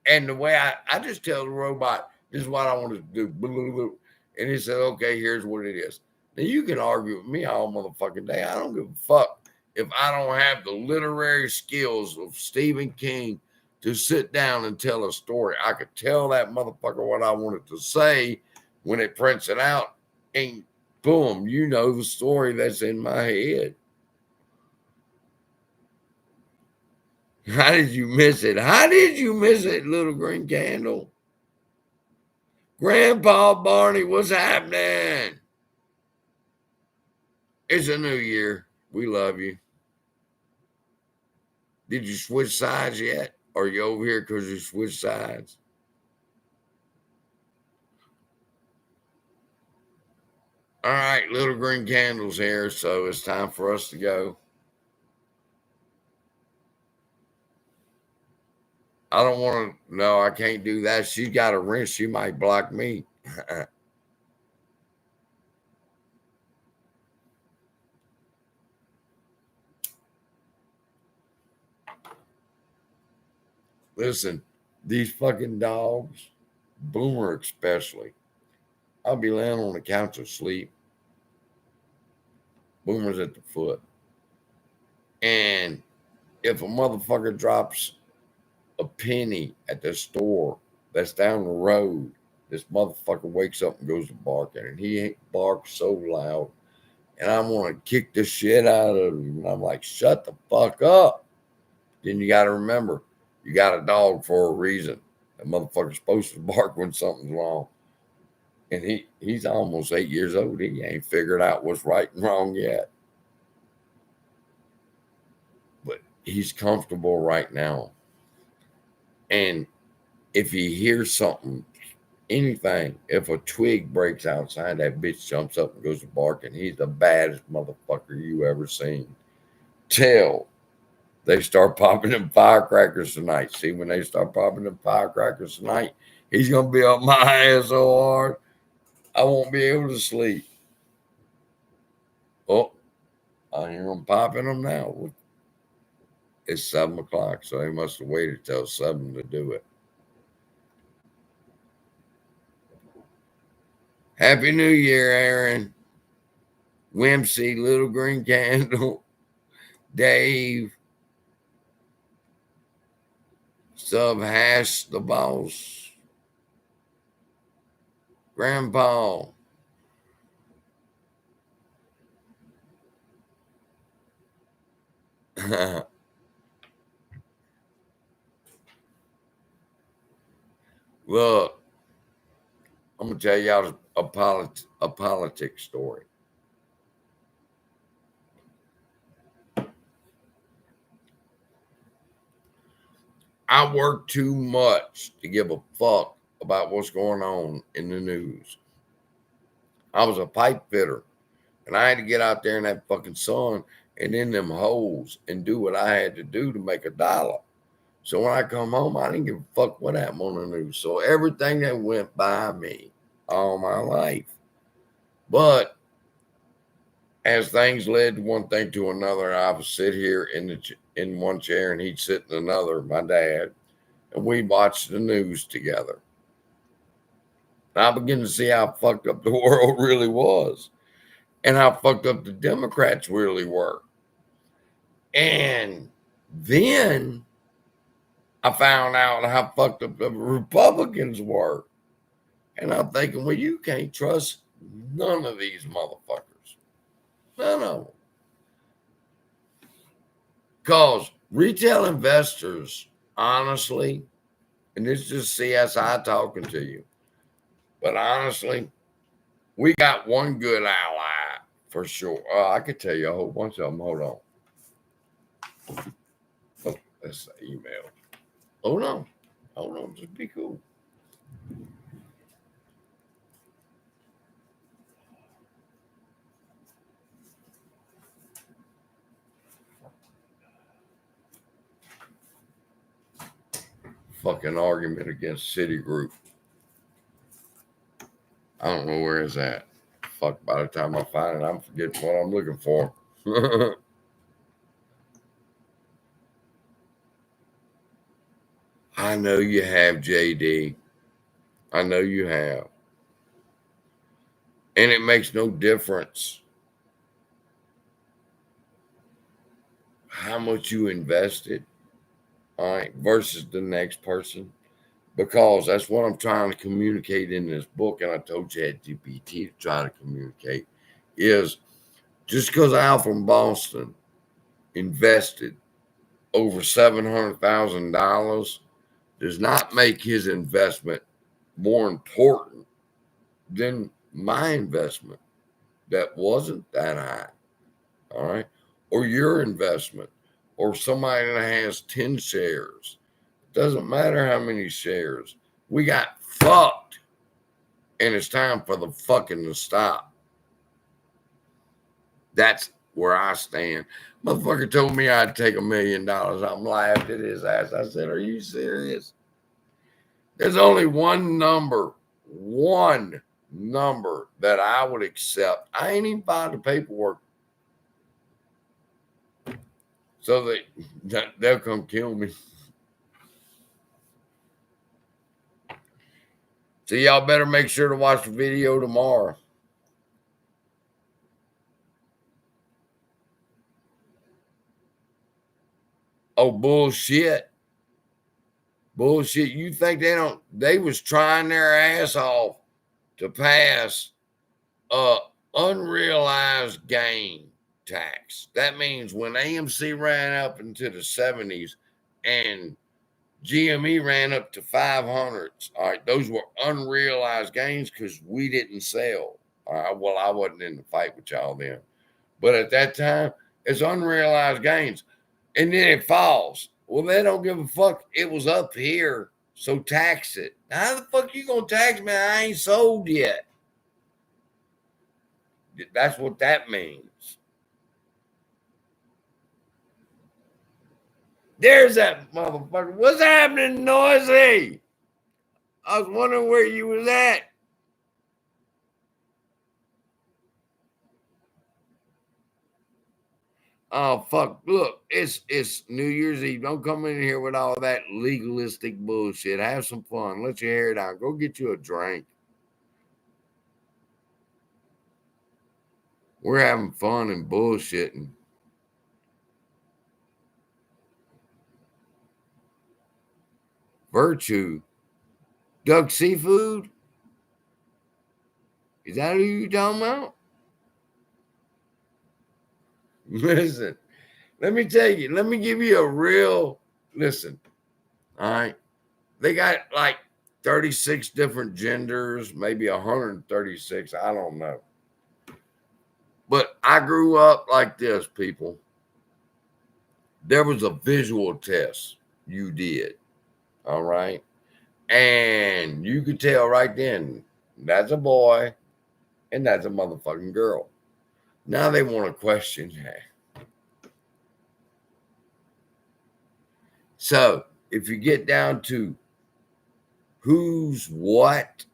And the way I just tell the robot, this is what I want to do. And he said, "Okay, here's what it is." Now you can argue with me all motherfucking day. I don't give a fuck if I don't have the literary skills of Stephen King to sit down and tell a story. I could tell that motherfucker what I wanted to say when it prints it out, and boom, you know the story that's in my head. How did you miss it? How did you miss it, little green candle? Grandpa Barney, what's happening? It's a new year. We love you. Did you switch sides yet? Or are you over here because you switched sides? All right, little green candles here, so it's time for us to go. I don't want to. No, I can't do that. She's got a wrench. She might block me. Listen, these fucking dogs, Boomer especially. I'll be laying on the couch asleep. Boomer's at the foot. And if a motherfucker drops a penny at the store that's down the road, this motherfucker wakes up and goes to barking. And he barks so loud. And I want to kick the shit out of him. And I'm like, shut the fuck up. Then you got to remember, you got a dog for a reason. That motherfucker's supposed to bark when something's wrong. And he's almost 8 years old. He ain't figured out what's right and wrong yet. But he's comfortable right now. And if he hears something, anything, if a twig breaks outside, that bitch jumps up and goes to barking. He's the baddest motherfucker you ever seen. Till they start popping them firecrackers tonight. See, when they start popping them firecrackers tonight, he's going to be up my ass so hard, I won't be able to sleep. Oh, I hear them popping them now. It's 7 o'clock, so they must have waited till 7 to do it. Happy New Year, Aaron. Whimsy, Little Green Candle, Dave, Sub Hash the Boss, Grandpa. Look, I'm gonna tell y'all a politics story. I work too much to give a fuck about what's going on in the news. I was a pipe fitter, and I had to get out there in that fucking sun and in them holes and do what I had to do to make $1. So when I come home, I didn't give a fuck what happened on the news. So everything that went by me all my life. But as things led one thing to another, I would sit here in one chair and he'd sit in another, my dad, and we watched the news together. And I began to see how fucked up the world really was and how fucked up the Democrats really were. And then I found out how fucked up the Republicans were. And I'm thinking, well, you can't trust none of these motherfuckers. None of them. Because retail investors, honestly, and this is just CSI talking to you, but honestly, we got one good ally for sure. I could tell you a whole bunch of them. Hold on. Oh, that's the email. Hold on. Hold on. Just be cool. Fucking argument against Citigroup. I don't know where it's at. Fuck, by the time I find it, I'm forgetting what I'm looking for. I know you have, JD. I know you have. And it makes no difference how much you invested, all right, versus the next person. Because that's what I'm trying to communicate in this book, and I told ChatGPT to try to communicate, is just because Al from Boston invested over $700,000 does not make his investment more important than my investment that wasn't that high, all right? Or your investment, or somebody that has 10 shares. Doesn't matter how many shares. We got fucked. And it's time for the fucking to stop. That's where I stand. Motherfucker told me I'd take $1 million. I'm laughed at his ass. I said, are you serious? There's only one number that I would accept. I ain't even filed the paperwork. So they'll come kill me. So y'all better make sure to watch the video tomorrow. Oh, bullshit. Bullshit. You think they was trying their ass off to pass unrealized gain tax. That means when AMC ran up into the 70s and GME ran up to 500s, all right, those were unrealized gains because we didn't sell. All right, well, I wasn't in the fight with y'all then. But at that time, it's unrealized gains. And then it falls. Well, they don't give a fuck. It was up here, so tax it. How the fuck you gonna tax me? I ain't sold yet. That's what that means. There's that motherfucker. What's happening, Noisy? I was wondering where you was at. Oh fuck! Look, it's New Year's Eve. Don't come in here with all that legalistic bullshit. Have some fun. Let your hair down. Go get you a drink. We're having fun and bullshitting. Virtue. Duck Seafood? Is that who you talking about? Listen, let me tell you, let me give you a real listen. All right. They got like 36 different genders, maybe 136. I don't know. But I grew up like this, people. There was a visual test you did. All right. And you could tell right then that's a boy and that's a motherfucking girl. Now they want to question that. So if you get down to who's what,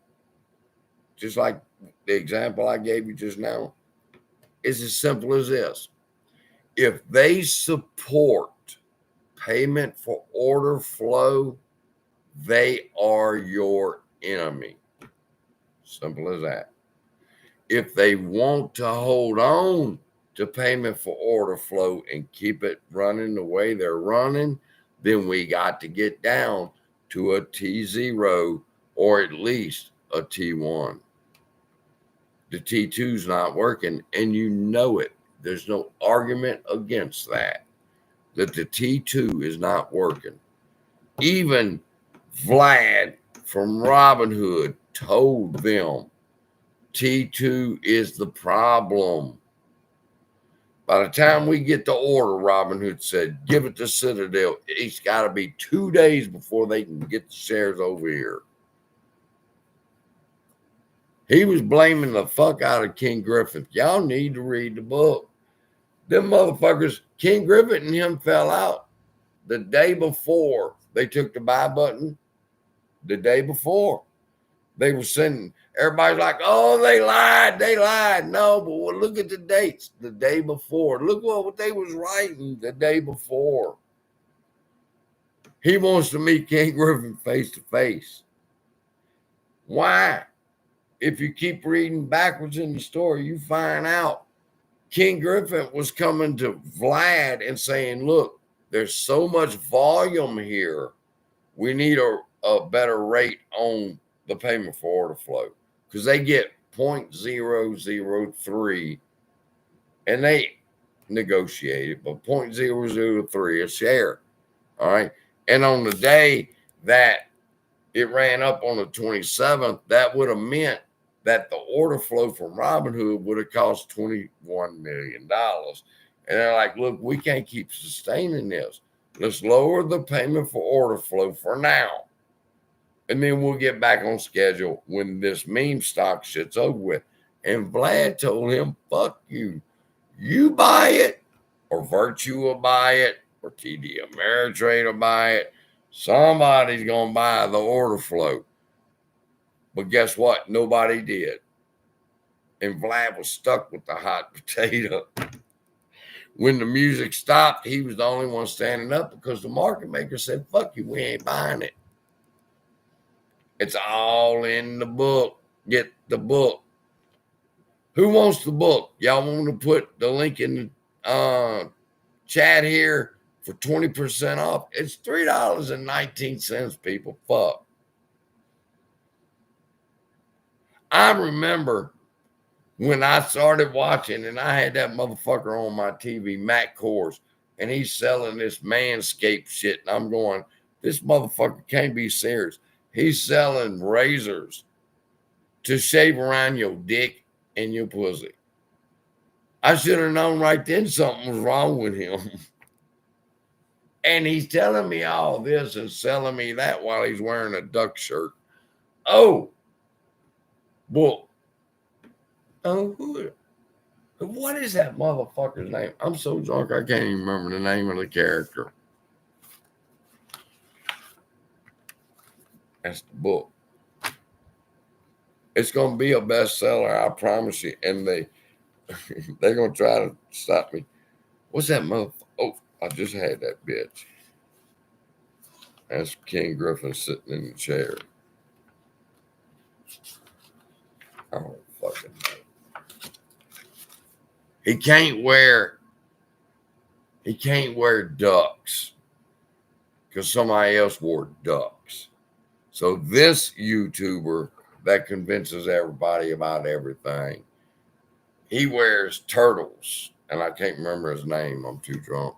just like the example I gave you just now, it's as simple as this. If they support payment for order flow, they are your enemy. Simple as that. If they want to hold on to payment for order flow and keep it running the way they're running, then we got to get down to a T0 or at least a T1. The T2 is not working, and you know it. There's no argument against that the T2 is not working. Even Vlad from Robinhood told them T2 is the problem. By the time we get the order, Robinhood said, give it to Citadel. It's got to be 2 days before they can get the shares over here. He was blaming the fuck out of King Griffith. Y'all need to read the book. Them motherfuckers, King Griffith and him fell out the day before they took the buy button. The day before. They were sending, everybody's like, oh, they lied. No, but look at the dates. The day before. Look what they was writing the day before. He wants to meet King Griffin face to face. Why? If you keep reading backwards in the story, you find out King Griffin was coming to Vlad and saying, look, there's so much volume here. We need a better rate on the payment for order flow because they get 0.003 and they negotiate it, but 0.003 a share. All right. And on the day that it ran up on the 27th, that would have meant that the order flow from Robinhood would have cost $21 million. And they're like, look, we can't keep sustaining this. Let's lower the payment for order flow for now. And then we'll get back on schedule when this meme stock shit's over with. And Vlad told him, fuck you. You buy it, or Virtue will buy it, or TD Ameritrade will buy it. Somebody's going to buy the order flow. But guess what? Nobody did. And Vlad was stuck with the hot potato. When the music stopped, he was the only one standing up because the market maker said, fuck you, we ain't buying it. It's all in the book. Get the book. Who wants the book? Y'all want to put the link in the chat here for 20% off? It's $3.19, people. Fuck. I remember when I started watching and I had that motherfucker on my TV, Matt Kors, and he's selling this Manscaped shit. And I'm going, this motherfucker can't be serious. He's selling razors to shave around your dick and your pussy. I should have known right then something was wrong with him. And he's telling me all this and selling me that while he's wearing a duck shirt. Oh, well, what is that motherfucker's name? I'm so drunk I can't even remember the name of the character. That's the book. It's going to be a bestseller, I promise you. And they're going to try to stop me. What's that motherfucker? Oh, I just had that bitch. That's King Griffin sitting in the chair. I don't fucking know. He can't wear ducks because somebody else wore ducks. So this YouTuber that convinces everybody about everything, he wears turtles, and I can't remember his name. I'm too drunk.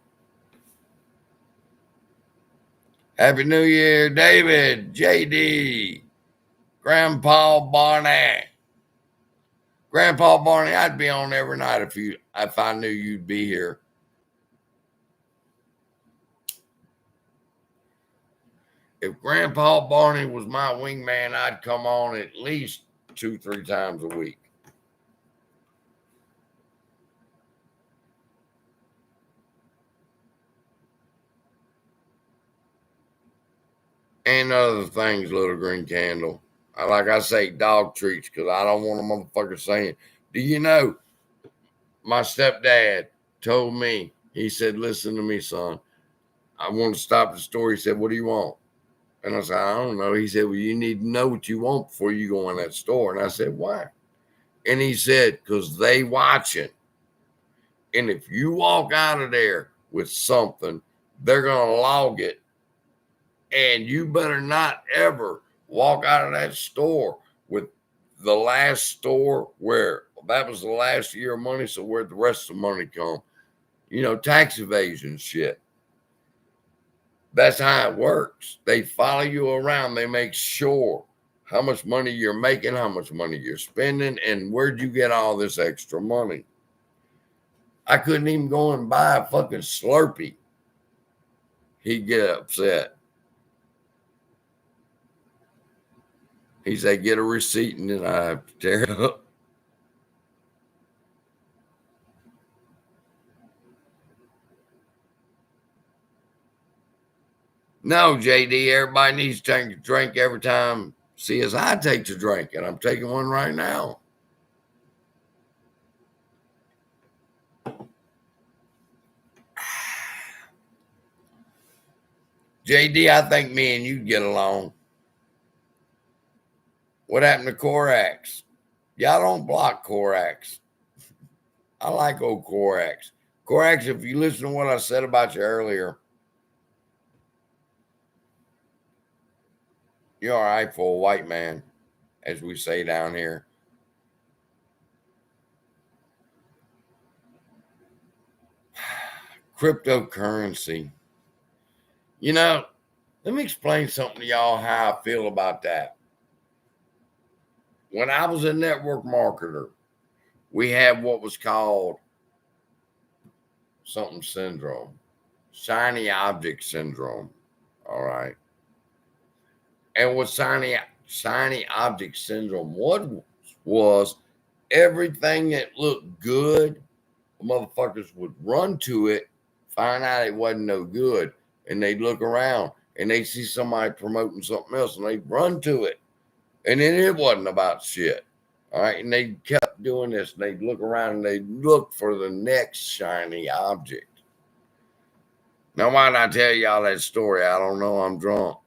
Happy New Year, David, JD. Grandpa Barney. Grandpa Barney, I'd be on every night if I knew you'd be here. If Grandpa Barney was my wingman, I'd come on at least 2-3 times a week. And other things, little green candle. Like I say, dog treats, because I don't want a motherfucker saying, do you know, my stepdad told me, he said, listen to me, son. I want to stop the store. He said, what do you want? And I said, I don't know. He said, well, you need to know what you want before you go in that store. And I said, why? And he said, because they watching. And if you walk out of there with something, they're going to log it. And you better not ever walk out of that store with the last store where that was the last year of money. So where'd the rest of the money come? You know, tax evasion shit. That's how it works. They follow you around. They make sure how much money you're making, how much money you're spending, and where'd you get all this extra money? I couldn't even go and buy a fucking Slurpee. He'd get upset. He said, get a receipt, and then I have to tear it up. No, JD, everybody needs to take a drink every time CSI takes a drink, and I'm taking one right now. JD, I think me and you get along. What happened to Corax? Y'all don't block Corax. I like old Corax. Corax, if you listen to what I said about you earlier, you're all right for a white man, as we say down here. Cryptocurrency. You know, let me explain something to y'all how I feel about that. When I was a network marketer, we had what was called something syndrome, shiny object syndrome. All right. And what shiny object syndrome was everything that looked good, motherfuckers would run to it, find out it wasn't no good, and they'd look around and they'd see somebody promoting something else and they'd run to it. And then it wasn't about shit. All right. And they kept doing this. And they'd look around and they'd look for the next shiny object. Now, why did I tell y'all that story? I don't know. I'm drunk.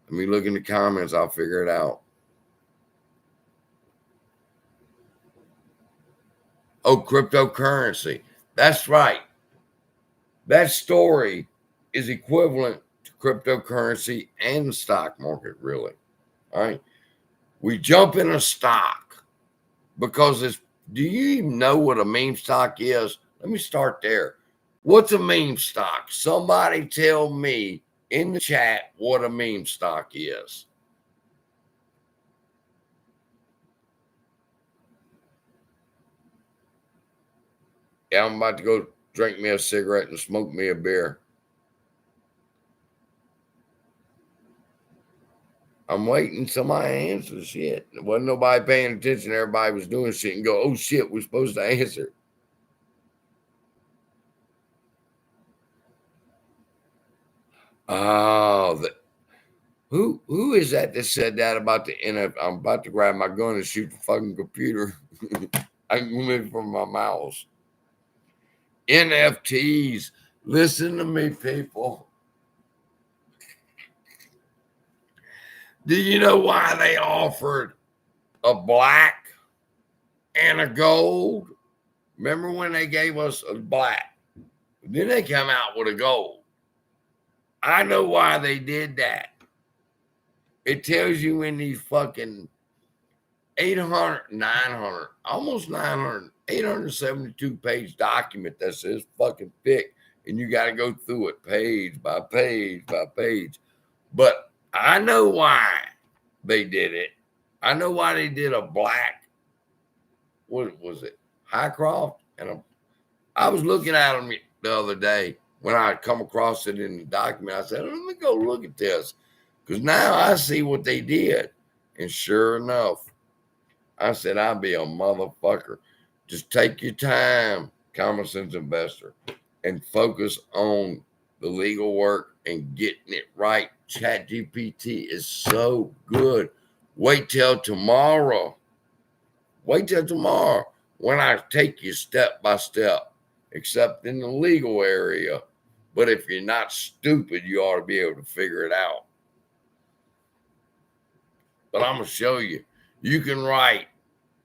Let me look in the comments. I'll figure it out. Oh, cryptocurrency. That's right. That story is equivalent to cryptocurrency and the stock market, really. All right. We jump in a stock because it's, do you even know what a meme stock is? Let me start there. What's a meme stock? Somebody tell me in the chat what a meme stock is. Yeah, I'm about to go drink me a cigarette and smoke me a beer. I'm waiting somebody answers shit. There wasn't nobody paying attention. Everybody was doing shit and go, oh shit, we're supposed to answer. Oh, who is that said that about the NFL? I'm about to grab my gun and shoot the fucking computer. I can move it from my mouse. NFTs. Listen to me, people. Do you know why they offered a black and a gold? Remember when they gave us a black? Then they come out with a gold. I know why they did that. It tells you in these fucking 800, 900, almost 900, 872 page document that says fucking thick. And you got to go through it page by page by page. But I know why they did it. I know why they did a black, what was it, Highcroft? And I was looking at them the other day when I come across it in the document. I said, let me go look at this, because now I see what they did. And sure enough, I said, I'll be a motherfucker. Just take your time, common sense investor, and focus on the legal work and getting it right. ChatGPT is so good. Wait till tomorrow. Wait till tomorrow when I take you step by step, except in the legal area. But if you're not stupid, you ought to be able to figure it out. But I'm going to show you. You can write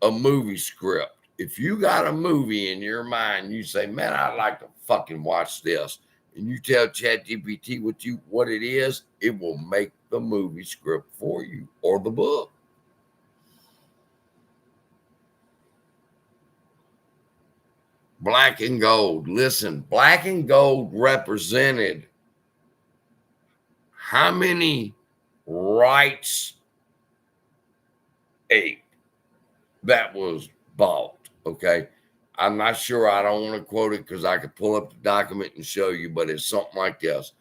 a movie script. If you got a movie in your mind, you say, man, I'd like to fucking watch this. And you tell ChatGPT what it is, it will make the movie script for you or the book. Black and gold. Listen, black and gold represented how many rights ape that was bought. Okay. I'm not sure. I don't want to quote it because I could pull up the document and show you, but it's something like this.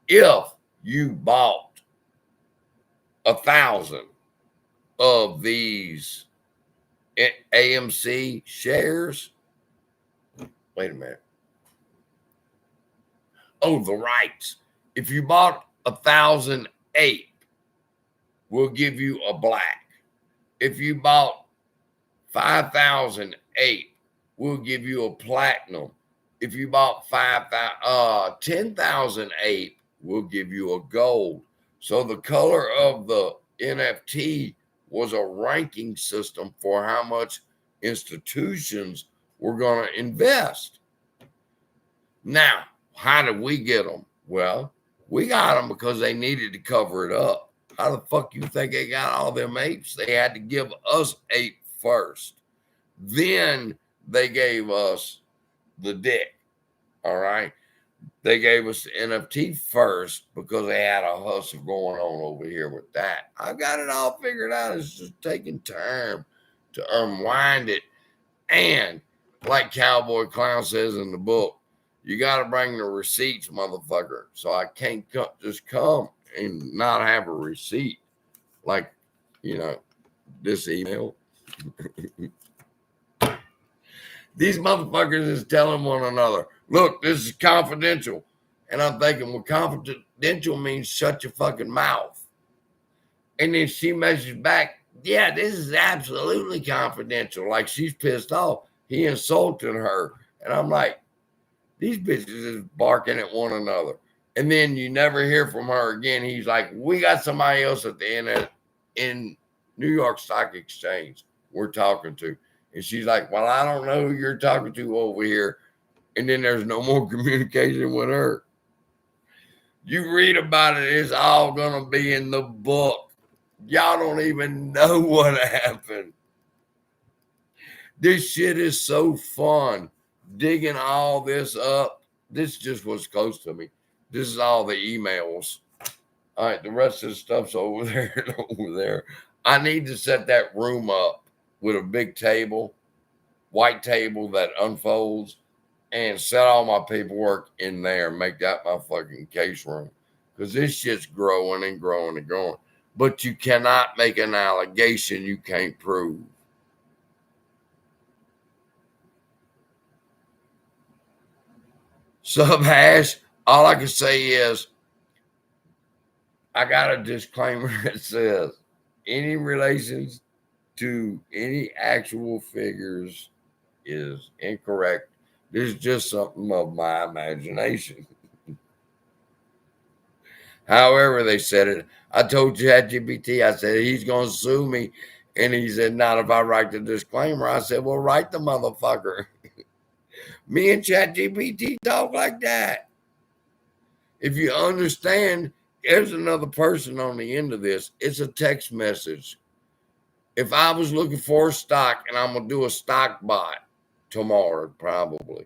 If you bought 1,000 of these AMC shares, wait a minute. Oh, the rights. If you bought 1,000 ape, we'll give you a black. If you bought 5,000 ape, we'll give you a platinum. If you bought 10,000 ape, we'll give you a gold. So the color of the NFT was a ranking system for how much institutions were going to invest. Now, how did we get them? Well, we got them because they needed to cover it up. How the fuck you think they got all them apes? They had to give us ape first. Then they gave us the dick. All right. They gave us the NFT first because they had a hustle going on over here with that. I've got it all figured out. It's just taking time to unwind it. And like Cowboy Clown says in the book, you got to bring the receipts, motherfucker. So I can't just come and not have a receipt like, this email. These motherfuckers is telling one another, look, this is confidential. And I'm thinking, well, confidential means shut your fucking mouth. And then she messaged back, yeah, this is absolutely confidential. Like she's pissed off. He insulted her. And I'm like, these bitches is barking at one another. And then you never hear from her again. He's like, we got somebody else at the end in New York Stock Exchange we're talking to. And she's like, well, I don't know who you're talking to over here. And then there's no more communication with her. You read about it, it's all going to be in the book. Y'all don't even know what happened. This shit is so fun. Digging all this up. This just was close to me. This is all the emails. All right, the rest of the stuff's over there and over there. I need to set that room up with a big table, white table that unfolds, and set all my paperwork in there. Make that my fucking case room. Because this shit's growing and growing and growing. But you cannot make an allegation you can't prove. Subhash, all I can say is I got a disclaimer that says any relations to any actual figures is incorrect. This is just something of my imagination. However they said it, I told ChatGPT, I said, he's going to sue me. And he said, not if I write the disclaimer. I said, well, write the motherfucker. Me and ChatGPT talk like that. If you understand, there's another person on the end of this. It's a text message. If I was looking for a stock, and I'm going to do a stock bot tomorrow probably,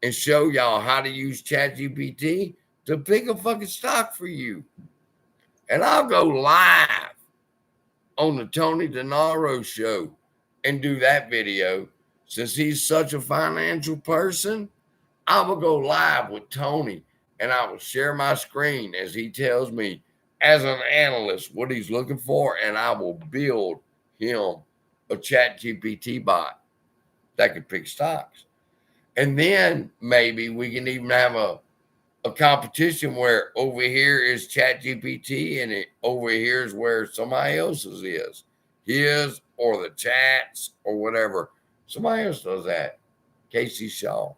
and show y'all how to use ChatGPT to pick a fucking stock for you. And I'll go live on the Tony DeNaro show and do that video. Since he's such a financial person, I will go live with Tony and I will share my screen as he tells me as an analyst what he's looking for, and I will build him a chat GPT bot that could pick stocks. And then maybe we can even have a competition where over here is chat GPT and it over here is where somebody else's is. His or the chats or whatever. Somebody else does that. Casey Shaw.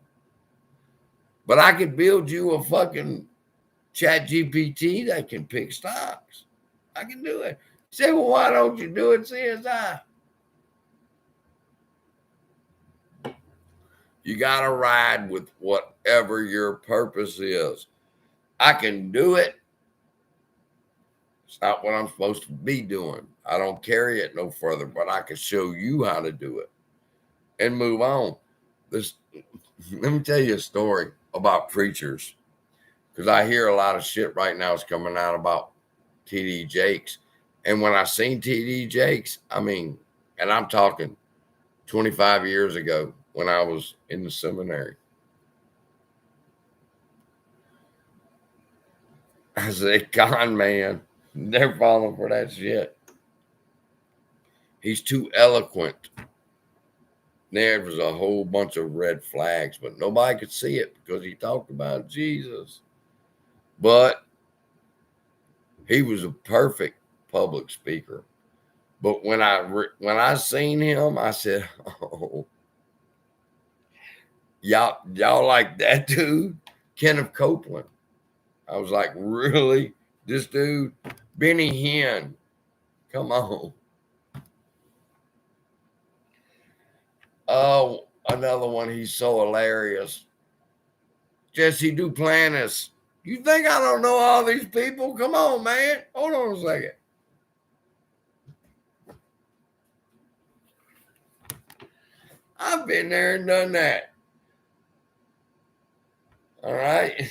But I could build you a fucking chat GPT that can pick stocks. I can do it. Say, well, why don't you do it, CSI? You got to ride with whatever your purpose is. I can do it. It's not what I'm supposed to be doing. I don't carry it no further, but I can show you how to do it and move on. Let me tell you a story about preachers, because I hear a lot of shit right now is coming out about TD Jakes. And when I seen TD Jakes, I mean, and I'm talking 25 years ago when I was in the seminary, I said, con man, they're falling for that shit. He's too eloquent. There was a whole bunch of red flags, but nobody could see it because he talked about Jesus. But he was a perfect public speaker. But when I seen him, I said, "Oh, y'all like that dude, Kenneth Copeland?" I was like, "Really, this dude, Benny Hinn? Come on." Oh, another one. He's so hilarious. Jesse Duplantis. You think I don't know all these people? Come on, man. Hold on a second. I've been there and done that. All right.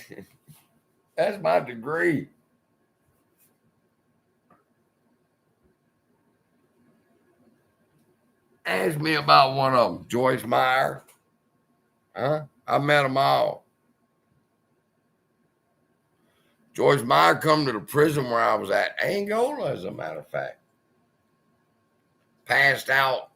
That's my degree. Ask me about one of them. Joyce Meyer. Huh? I met them all. Joyce Meyer come to the prison where I was at, Angola, as a matter of fact. Passed out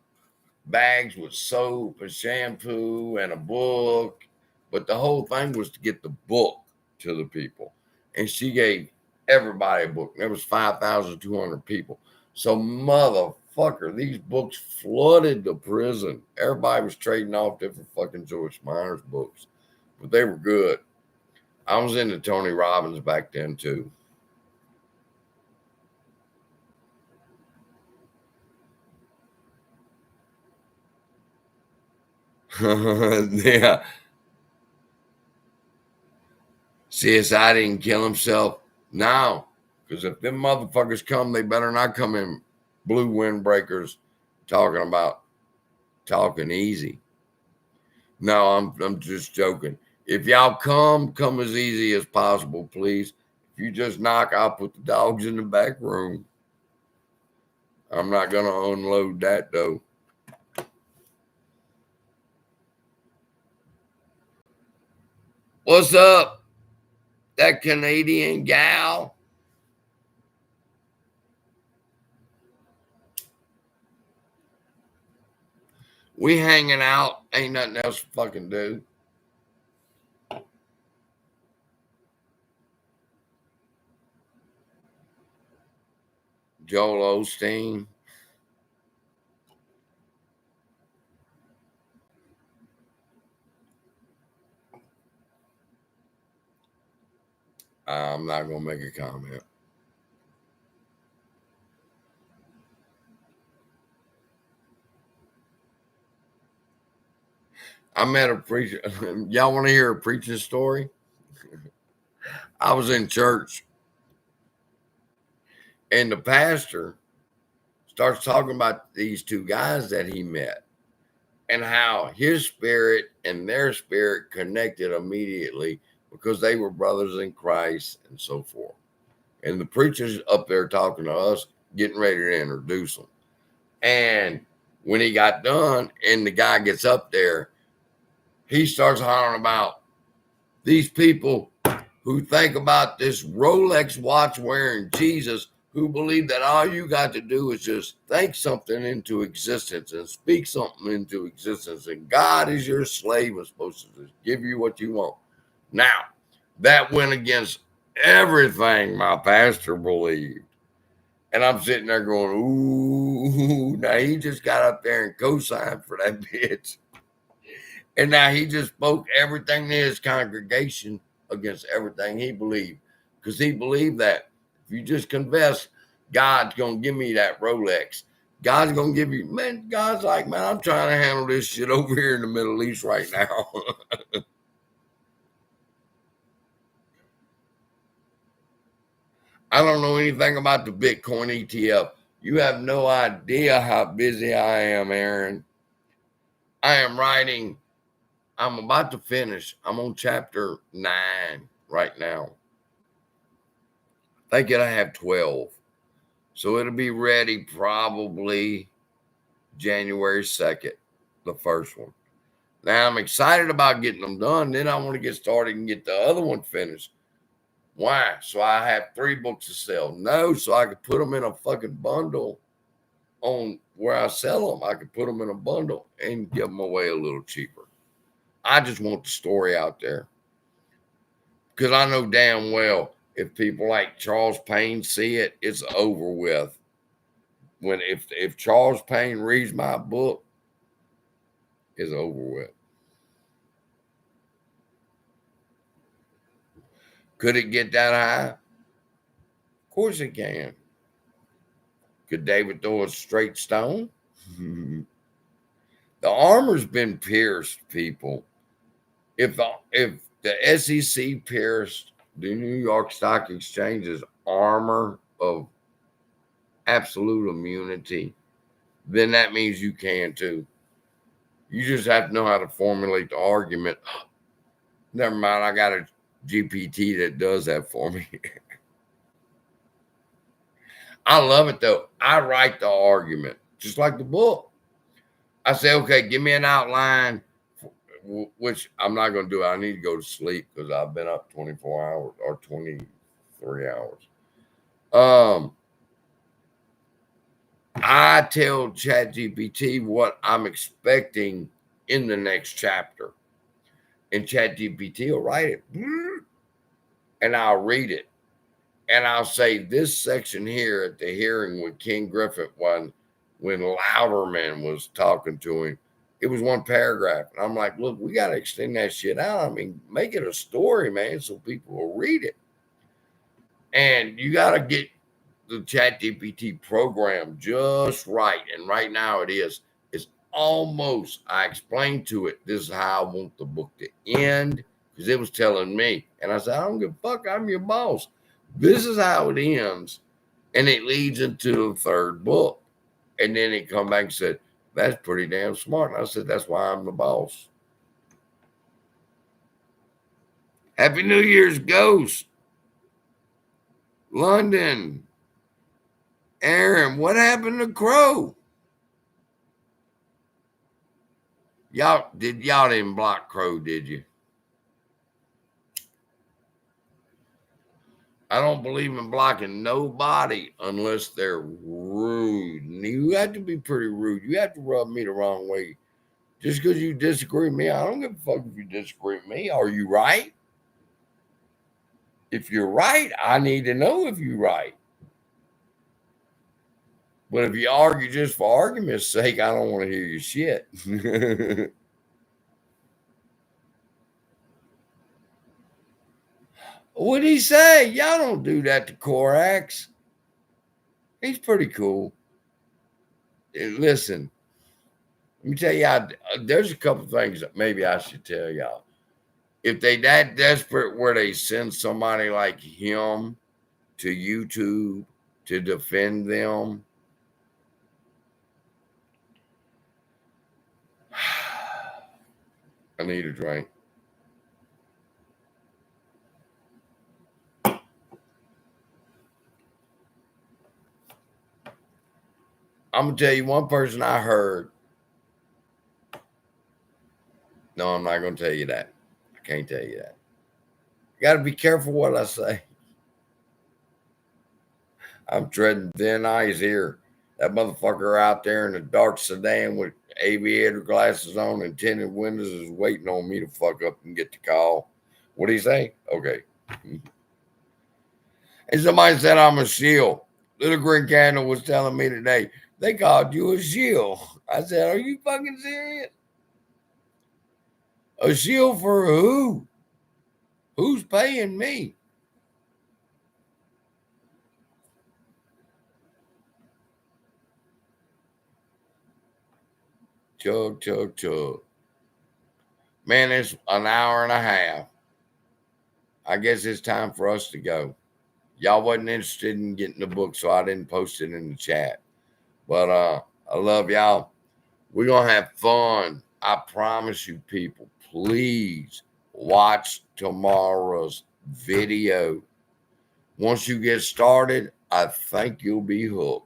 bags with soap and shampoo and a book. But the whole thing was to get the book to the people. And she gave everybody a book. There was 5,200 people. So motherfucker, these books flooded the prison. Everybody was trading off different fucking Joyce Meyer's books. But they were good. I was into Tony Robbins back then too. Yeah. CSI didn't kill himself. No. Because if them motherfuckers come, they better not come in blue windbreakers talking easy. No, I'm just joking. If y'all come as easy as possible, please. If you just knock, I'll put the dogs in the back room. I'm not going to unload that, though. What's up, that Canadian gal? We hanging out. Ain't nothing else to fucking do. Joel Osteen. I'm not going to make a comment. I met a preacher. Y'all want to hear a preaching story? I was in church and the pastor starts talking about these two guys that he met and how his spirit and their spirit connected immediately because they were brothers in Christ and so forth. And the preacher's up there talking to us, getting ready to introduce him. And when he got done and the guy gets up there, he starts hollering about these people who think about this Rolex watch wearing Jesus, who believe that all you got to do is just think something into existence and speak something into existence, and God is your slave and supposed to just give you what you want. Now, that went against everything my pastor believed. And I'm sitting there going, ooh, now he just got up there and co-signed for that bitch. And now he just spoke everything in his congregation against everything he believed. Because he believed that if you just confess, God's going to give me that Rolex. God's going to give you, man, God's like, man, I'm trying to handle this shit over here in the Middle East right now. I don't know anything about the Bitcoin ETF. You have no idea how busy I am, Aaron. I am writing. I'm about to finish. I'm on chapter 9 right now. I think I have 12. So it'll be ready probably January 2nd, the first one. Now I'm excited about getting them done. Then I want to get started and get the other one finished. Why? So I have 3 books to sell. No, so I could put them in a fucking bundle on where I sell them. I could put them in a bundle and give them away a little cheaper. I just want the story out there. Because I know damn well if people like Charles Payne see it, it's over with. When if Charles Payne reads my book, it's over with. Could it get that high? Of course it can. Could David throw a straight stone? The armor's been pierced, people. If the SEC pierced the New York Stock Exchange's armor of absolute immunity, then that means you can too. You just have to know how to formulate the argument. Never mind, I got a GPT that does that for me. I love it though. I write the argument just like the book. I say, okay, give me an outline, which I'm not going to do. I need to go to sleep because I've been up 24 hours or 23 hours. I tell ChatGPT what I'm expecting in the next chapter, and ChatGPT will write it, and I'll read it, and I'll say this section here at the hearing with King Griffith when Louderman was talking to him, it was one paragraph, and I'm like, look, we got to extend that shit out. I mean, make it a story, man, so people will read it, and you got to get the ChatGPT program just right. And right now it is. It's almost, I explained to it, this is how I want the book to end, because it was telling me. And I said, I don't give a fuck, I'm your boss. This is how it ends. And it leads into the 3rd book. And then it come back and said, that's pretty damn smart. And I said, that's why I'm the boss. Happy New Year's, Ghost. London. Aaron, what happened to Crow? Y'all didn't block Crow, did you? I don't believe in blocking nobody unless they're rude. And you have to be pretty rude. You have to rub me the wrong way. Just because you disagree with me, I don't give a fuck if you disagree with me. Are you right? If you're right, I need to know if you're right. But if you argue just for argument's sake, I don't want to hear your shit. What'd he say? Y'all don't do that to Korax. He's pretty cool. Listen, let me tell you, there's a couple things that maybe I should tell y'all. If they that desperate where they send somebody like him to YouTube to defend them, I need a drink. I'm going to tell you one person I heard. No, I'm not going to tell you that. I can't tell you that. You got to be careful what I say. I'm treading thin ice here. That motherfucker out there in the dark sedan with aviator glasses on and tinted windows is waiting on me to fuck up and get the call. What do you say? Okay. And somebody said I'm a shield. Little Green Candle was telling me today, they called you a shield. I said, are you fucking serious? A shield for who? Who's paying me? Chug, chug, chug. Man, it's an hour and a half. I guess it's time for us to go. Y'all wasn't interested in getting the book, so I didn't post it in the chat. But I love y'all. We're going to have fun. I promise you, people. Please watch tomorrow's video. Once you get started, I think you'll be hooked.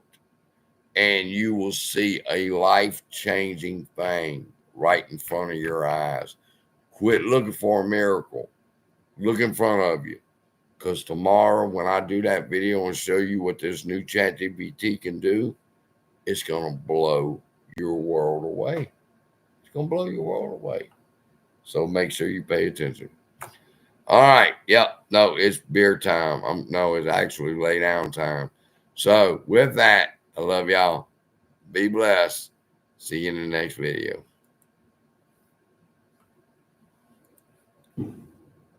And you will see a life-changing thing right in front of your eyes. Quit looking for a miracle. Look in front of you. Because tomorrow, when I do that video and show you what this new ChatGPT can do, it's going to blow your world away. It's going to blow your world away. So make sure you pay attention. All right. Yep. No, it's beer time. No, it's actually lay down time. So with that, I love y'all. Be blessed. See you in the next video.